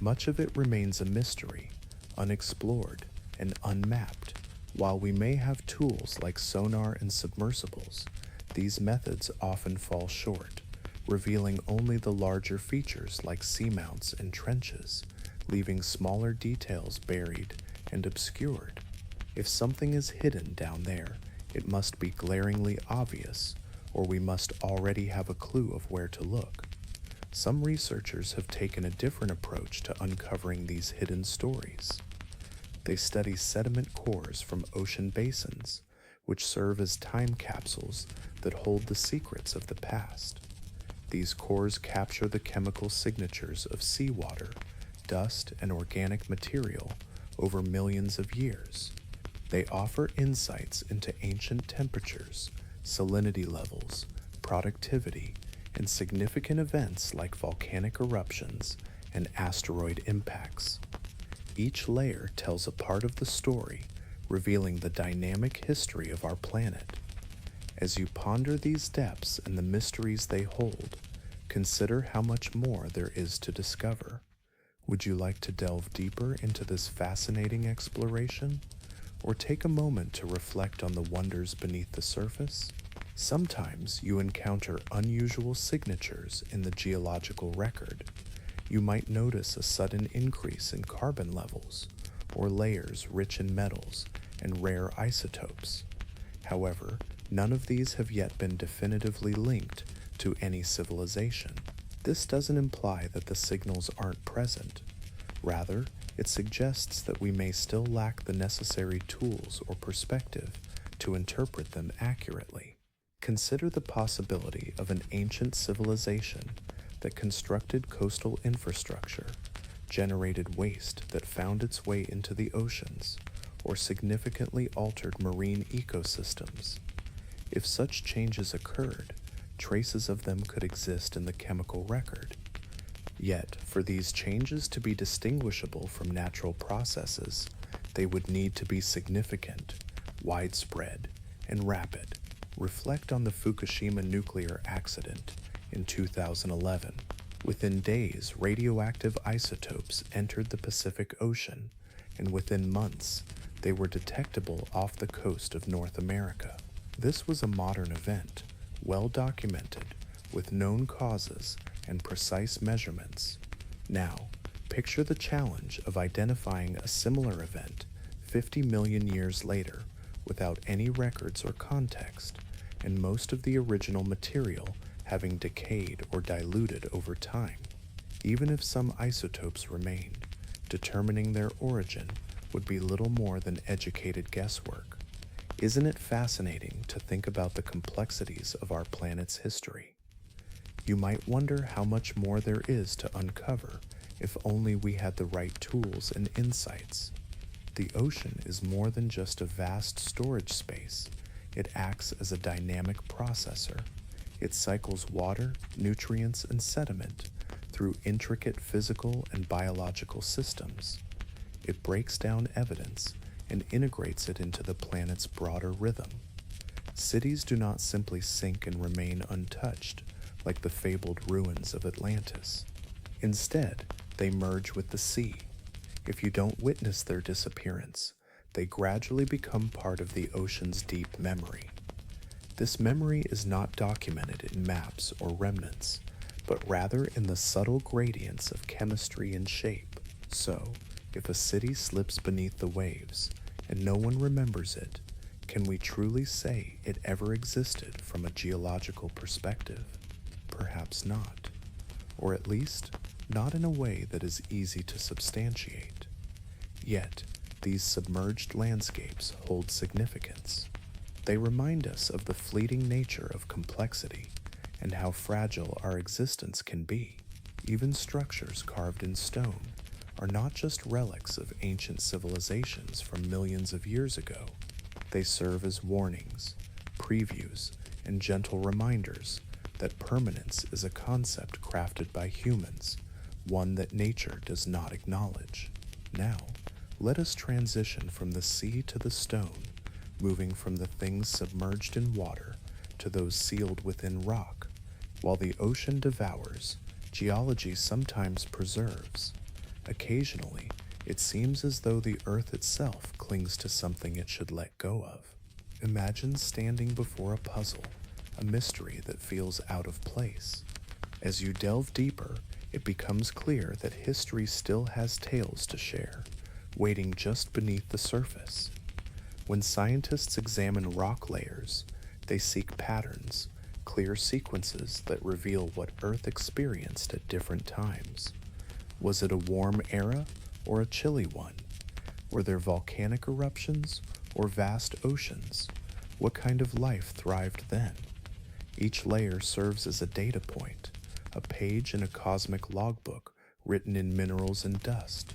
Much of it remains a mystery, unexplored and unmapped. While we may have tools like sonar and submersibles, these methods often fall short, revealing only the larger features like seamounts and trenches, leaving smaller details buried and obscured. If something is hidden down there, it must be glaringly obvious, or we must already have a clue of where to look. Some researchers have taken a different approach to uncovering these hidden stories. They study sediment cores from ocean basins, which serve as time capsules that hold the secrets of the past. These cores capture the chemical signatures of seawater, dust, and organic material over millions of years. They offer insights into ancient temperatures, salinity levels, productivity, and significant events like volcanic eruptions and asteroid impacts. Each layer tells a part of the story, revealing the dynamic history of our planet. As you ponder these depths and the mysteries they hold, consider how much more there is to discover. Would you like to delve deeper into this fascinating exploration? Or take a moment to reflect on the wonders beneath the surface? Sometimes you encounter unusual signatures in the geological record. You might notice a sudden increase in carbon levels, or layers rich in metals and rare isotopes. However, none of these have yet been definitively linked to any civilization. This doesn't imply that the signals aren't present. Rather, it suggests that we may still lack the necessary tools or perspective to interpret them accurately. Consider the possibility of an ancient civilization that constructed coastal infrastructure, generated waste that found its way into the oceans, or significantly altered marine ecosystems. If such changes occurred, traces of them could exist in the chemical record. Yet, for these changes to be distinguishable from natural processes, they would need to be significant, widespread, and rapid. Reflect on the Fukushima nuclear accident in 2011. Within days, radioactive isotopes entered the Pacific Ocean, and within months, they were detectable off the coast of North America. This was a modern event, well documented, with known causes and precise measurements. Now, picture the challenge of identifying a similar event 50 million years later without any records or context, and most of the original material having decayed or diluted over time. Even if some isotopes remained, determining their origin would be little more than educated guesswork. Isn't it fascinating to think about the complexities of our planet's history? You might wonder how much more there is to uncover if only we had the right tools and insights. The ocean is more than just a vast storage space. It acts as a dynamic processor. It cycles water, nutrients, and sediment through intricate physical and biological systems. It breaks down evidence and integrates it into the planet's broader rhythm. Cities do not simply sink and remain untouched like the fabled ruins of Atlantis. Instead, they merge with the sea. If you don't witness their disappearance, they gradually become part of the ocean's deep memory. This memory is not documented in maps or remnants, but rather in the subtle gradients of chemistry and shape. So, if a city slips beneath the waves and no one remembers it, can we truly say it ever existed from a geological perspective? Perhaps not, or at least not in a way that is easy to substantiate. Yet, these submerged landscapes hold significance. They remind us of the fleeting nature of complexity and how fragile our existence can be. Even structures carved in stone are not just relics of ancient civilizations from millions of years ago. They serve as warnings, previews, and gentle reminders that permanence is a concept crafted by humans, one that nature does not acknowledge. Now, let us transition from the sea to the stone, moving from the things submerged in water to those sealed within rock. While the ocean devours, geology sometimes preserves. Occasionally, it seems as though the earth itself clings to something it should let go of. Imagine standing before a puzzle, a mystery that feels out of place. As you delve deeper, it becomes clear that history still has tales to share, waiting just beneath the surface. When scientists examine rock layers, they seek patterns, clear sequences that reveal what Earth experienced at different times. Was it a warm era or a chilly one? Were there volcanic eruptions or vast oceans? What kind of life thrived then? Each layer serves as a data point, a page in a cosmic logbook written in minerals and dust.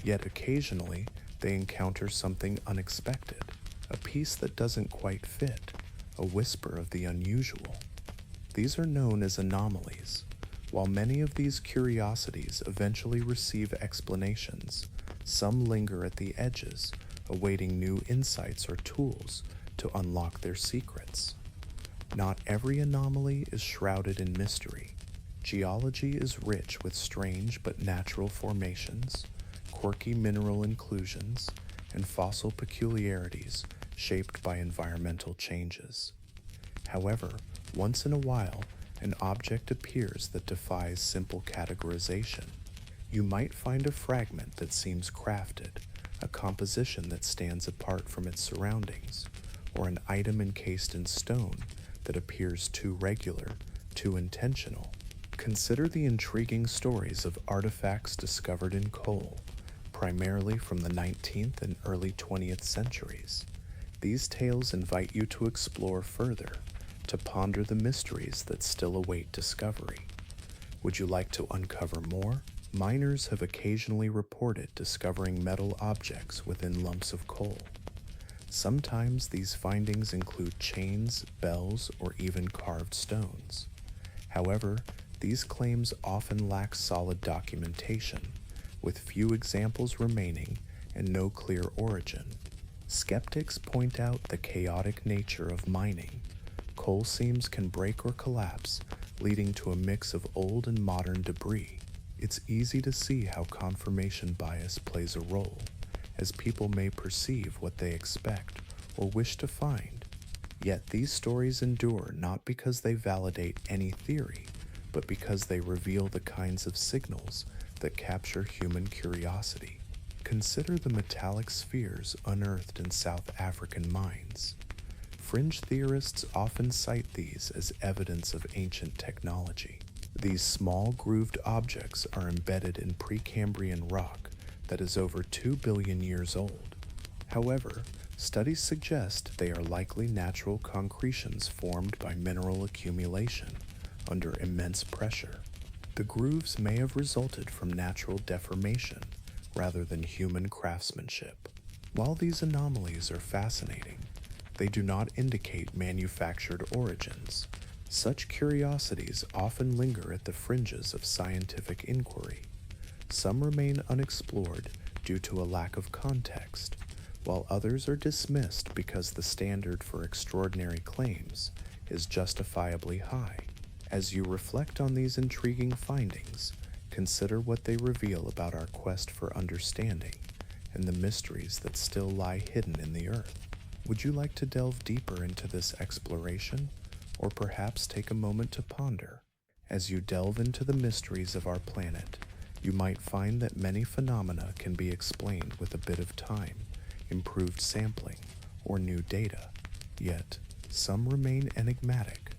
Yet occasionally, they encounter something unexpected, a piece that doesn't quite fit, a whisper of the unusual. These are known as anomalies. While many of these curiosities eventually receive explanations, Some linger at the edges, awaiting new insights or tools to unlock their secrets. Not every anomaly is shrouded in mystery. Geology is rich with strange but natural formations, quirky mineral inclusions, and fossil peculiarities shaped by environmental changes. However, once in a while, an object appears that defies simple categorization. You might find a fragment that seems crafted, a composition that stands apart from its surroundings, or an item encased in stone that appears too regular, too intentional. Consider the intriguing stories of artifacts discovered in coal, primarily from the 19th and early 20th centuries. These tales invite you to explore further, to ponder the mysteries that still await discovery. Would you like to uncover more? Miners have occasionally reported discovering metal objects within lumps of coal. Sometimes these findings include chains, bells, or even carved stones. However, these claims often lack solid documentation, with few examples remaining and no clear origin. Skeptics point out the chaotic nature of mining. Coal seams can break or collapse, leading to a mix of old and modern debris. It's easy to see how confirmation bias plays a role, as people may perceive what they expect or wish to find. Yet these stories endure not because they validate any theory, but because they reveal the kinds of signals that capture human curiosity. Consider the metallic spheres unearthed in South African mines. Fringe theorists often cite these as evidence of ancient technology. These small grooved objects are embedded in Precambrian rock that is over 2 billion years old. However, studies suggest they are likely natural concretions formed by mineral accumulation under immense pressure. The grooves may have resulted from natural deformation rather than human craftsmanship. While these anomalies are fascinating, they do not indicate manufactured origins. Such curiosities often linger at the fringes of scientific inquiry. Some remain unexplored due to a lack of context, while others are dismissed because the standard for extraordinary claims is justifiably high. As you reflect on these intriguing findings, consider what they reveal about our quest for understanding and the mysteries that still lie hidden in the earth. Would you like to delve deeper into this exploration, or perhaps take a moment to ponder? As you delve into the mysteries of our planet, you might find that many phenomena can be explained with a bit of time, improved sampling, or new data. Yet, some remain enigmatic.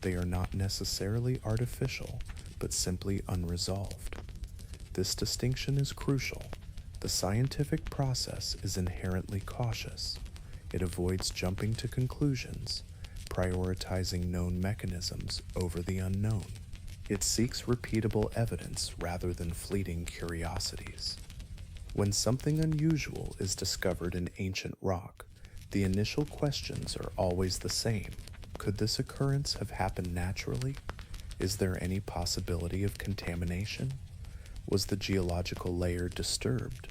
They are not necessarily artificial, but simply unresolved. This distinction is crucial. The scientific process is inherently cautious. It avoids jumping to conclusions, prioritizing known mechanisms over the unknown. It seeks repeatable evidence rather than fleeting curiosities. When something unusual is discovered in ancient rock, the initial questions are always the same. Could this occurrence have happened naturally? Is there any possibility of contamination? Was the geological layer disturbed?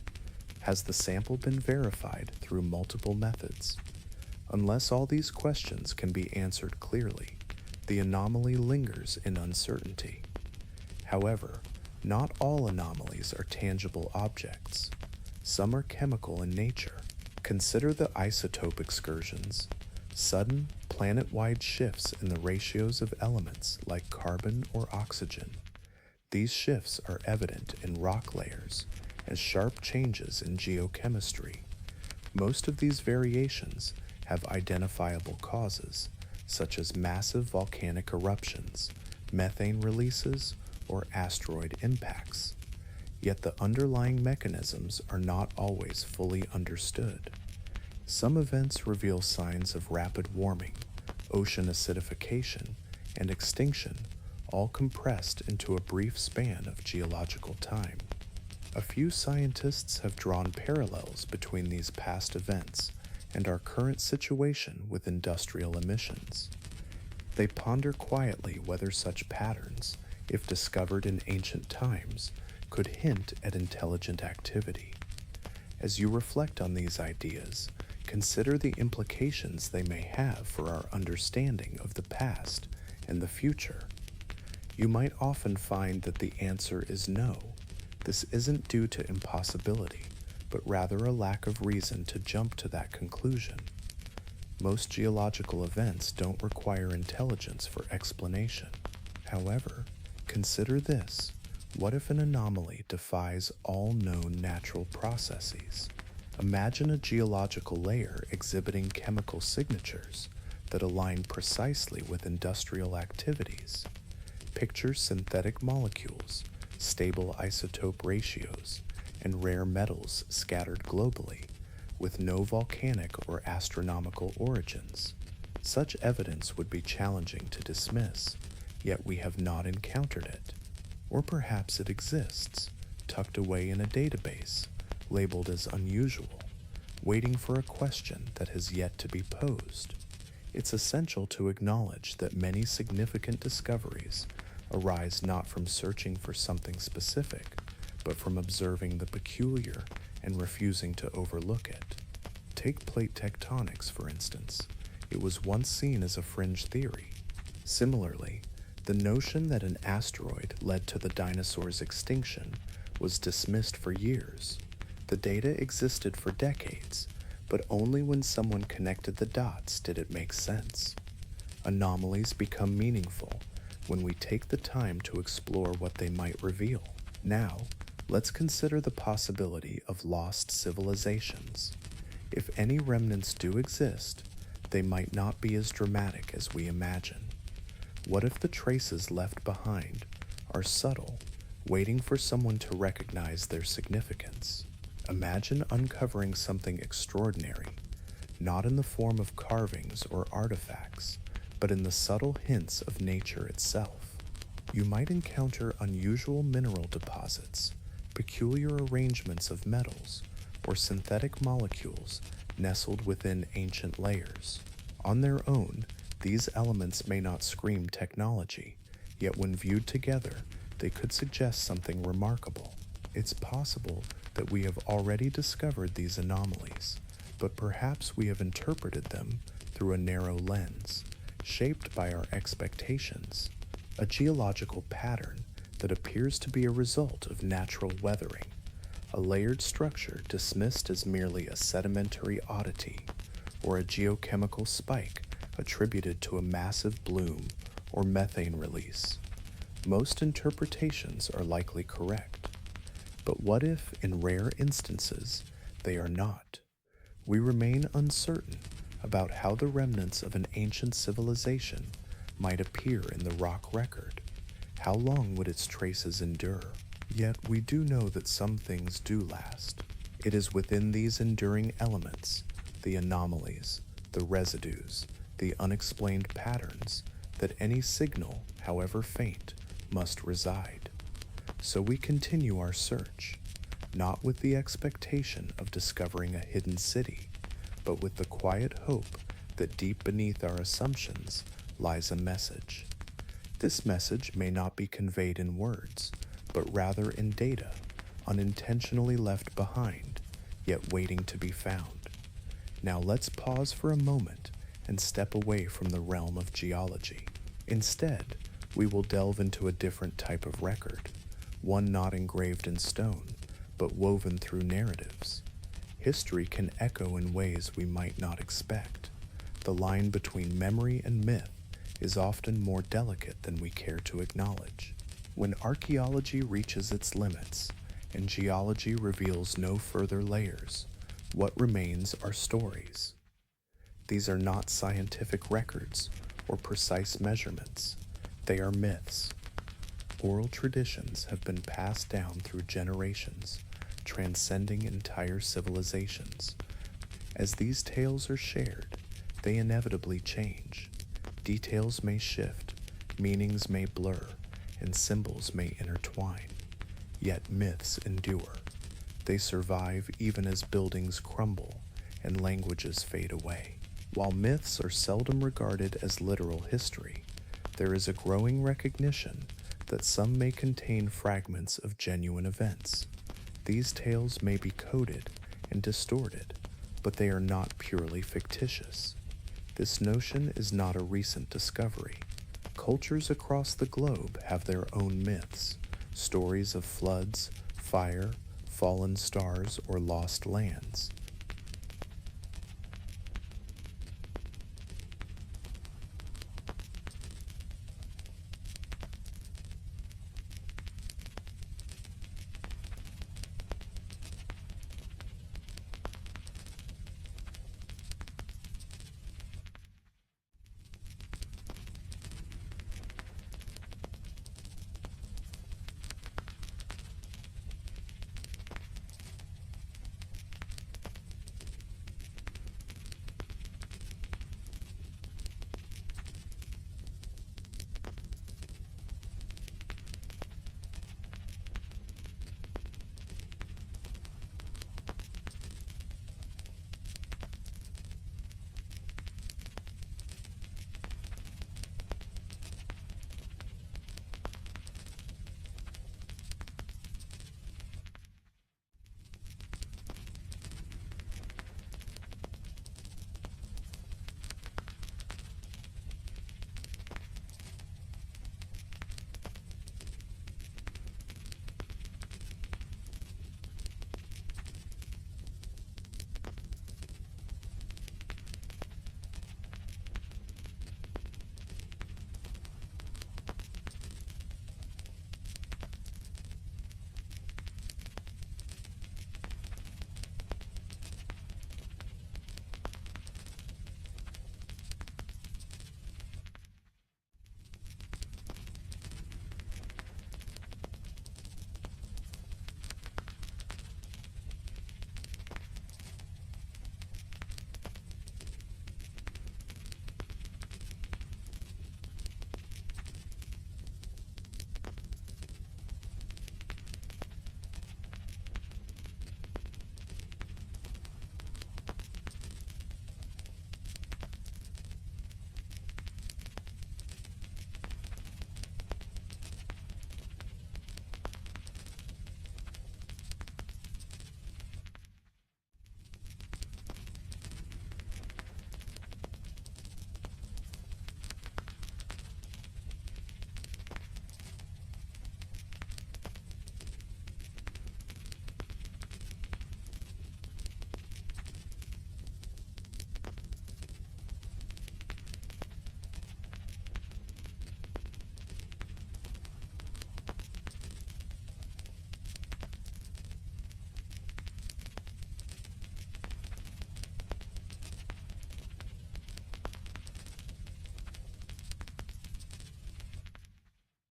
Has the sample been verified through multiple methods? Unless all these questions can be answered clearly, the anomaly lingers in uncertainty. However, not all anomalies are tangible objects. Some are chemical in nature. Consider the isotope excursions, sudden, planet-wide shifts in the ratios of elements like carbon or oxygen. These shifts are evident in rock layers as sharp changes in geochemistry. Most of these variations have identifiable causes, such as massive volcanic eruptions, methane releases, or asteroid impacts. Yet the underlying mechanisms are not always fully understood. Some events reveal signs of rapid warming, ocean acidification, and extinction, all compressed into a brief span of geological time. A few scientists have drawn parallels between these past events and our current situation with industrial emissions. They ponder quietly whether such patterns, if discovered in ancient times, could hint at intelligent activity. As you reflect on these ideas, consider the implications they may have for our understanding of the past and the future. You might often find that the answer is no. This isn't due to impossibility, but rather a lack of reason to jump to that conclusion. Most geological events don't require intelligence for explanation. However, consider this. What if an anomaly defies all known natural processes? Imagine a geological layer exhibiting chemical signatures that align precisely with industrial activities. Picture synthetic molecules, stable isotope ratios, and rare metals scattered globally, with no volcanic or astronomical origins. Such evidence would be challenging to dismiss, yet we have not encountered it. Or perhaps it exists, tucked away in a database, labeled as unusual, waiting for a question that has yet to be posed. It's essential to acknowledge that many significant discoveries arise not from searching for something specific, but from observing the peculiar and refusing to overlook it. Take plate tectonics, for instance. It was once seen as a fringe theory. Similarly, the notion that an asteroid led to the dinosaurs' extinction was dismissed for years. The data existed for decades, but only when someone connected the dots did it make sense. Anomalies become meaningful when we take the time to explore what they might reveal. Now, let's consider the possibility of lost civilizations. If any remnants do exist, they might not be as dramatic as we imagine. What if the traces left behind are subtle, waiting for someone to recognize their significance? Imagine uncovering something extraordinary, not in the form of carvings or artifacts, but in the subtle hints of nature itself. You might encounter unusual mineral deposits, peculiar arrangements of metals, or synthetic molecules nestled within ancient layers. On their own, these elements may not scream technology, yet when viewed together, they could suggest something remarkable. It's possible that we have already discovered these anomalies, but perhaps we have interpreted them through a narrow lens, shaped by our expectations. A geological pattern that appears to be a result of natural weathering, a layered structure dismissed as merely a sedimentary oddity, or a geochemical spike attributed to a massive bloom or methane release. Most interpretations are likely correct. But what if, in rare instances, they are not? We remain uncertain about how the remnants of an ancient civilization might appear in the rock record. How long would its traces endure? Yet we do know that some things do last. It is within these enduring elements, the anomalies, the residues, the unexplained patterns, that any signal, however faint, must reside. So we continue our search, not with the expectation of discovering a hidden city, but with the quiet hope that deep beneath our assumptions lies a message. This message may not be conveyed in words, but rather in data, unintentionally left behind, yet waiting to be found. Now let's pause for a moment and step away from the realm of geology. Instead, we will delve into a different type of record, one not engraved in stone, but woven through narratives. History can echo in ways we might not expect. The line between memory and myth is often more delicate than we care to acknowledge. When archaeology reaches its limits and geology reveals no further layers, what remains are stories. These are not scientific records or precise measurements. They are myths. Oral traditions have been passed down through generations, transcending entire civilizations. As these tales are shared, they inevitably change. Details may shift, meanings may blur, and symbols may intertwine. Yet myths endure. They survive even as buildings crumble and languages fade away. While myths are seldom regarded as literal history, there is a growing recognition that some may contain fragments of genuine events. These tales may be coded and distorted, but they are not purely fictitious. This notion is not a recent discovery. Cultures across the globe have their own myths, stories of floods, fire, fallen stars, or lost lands.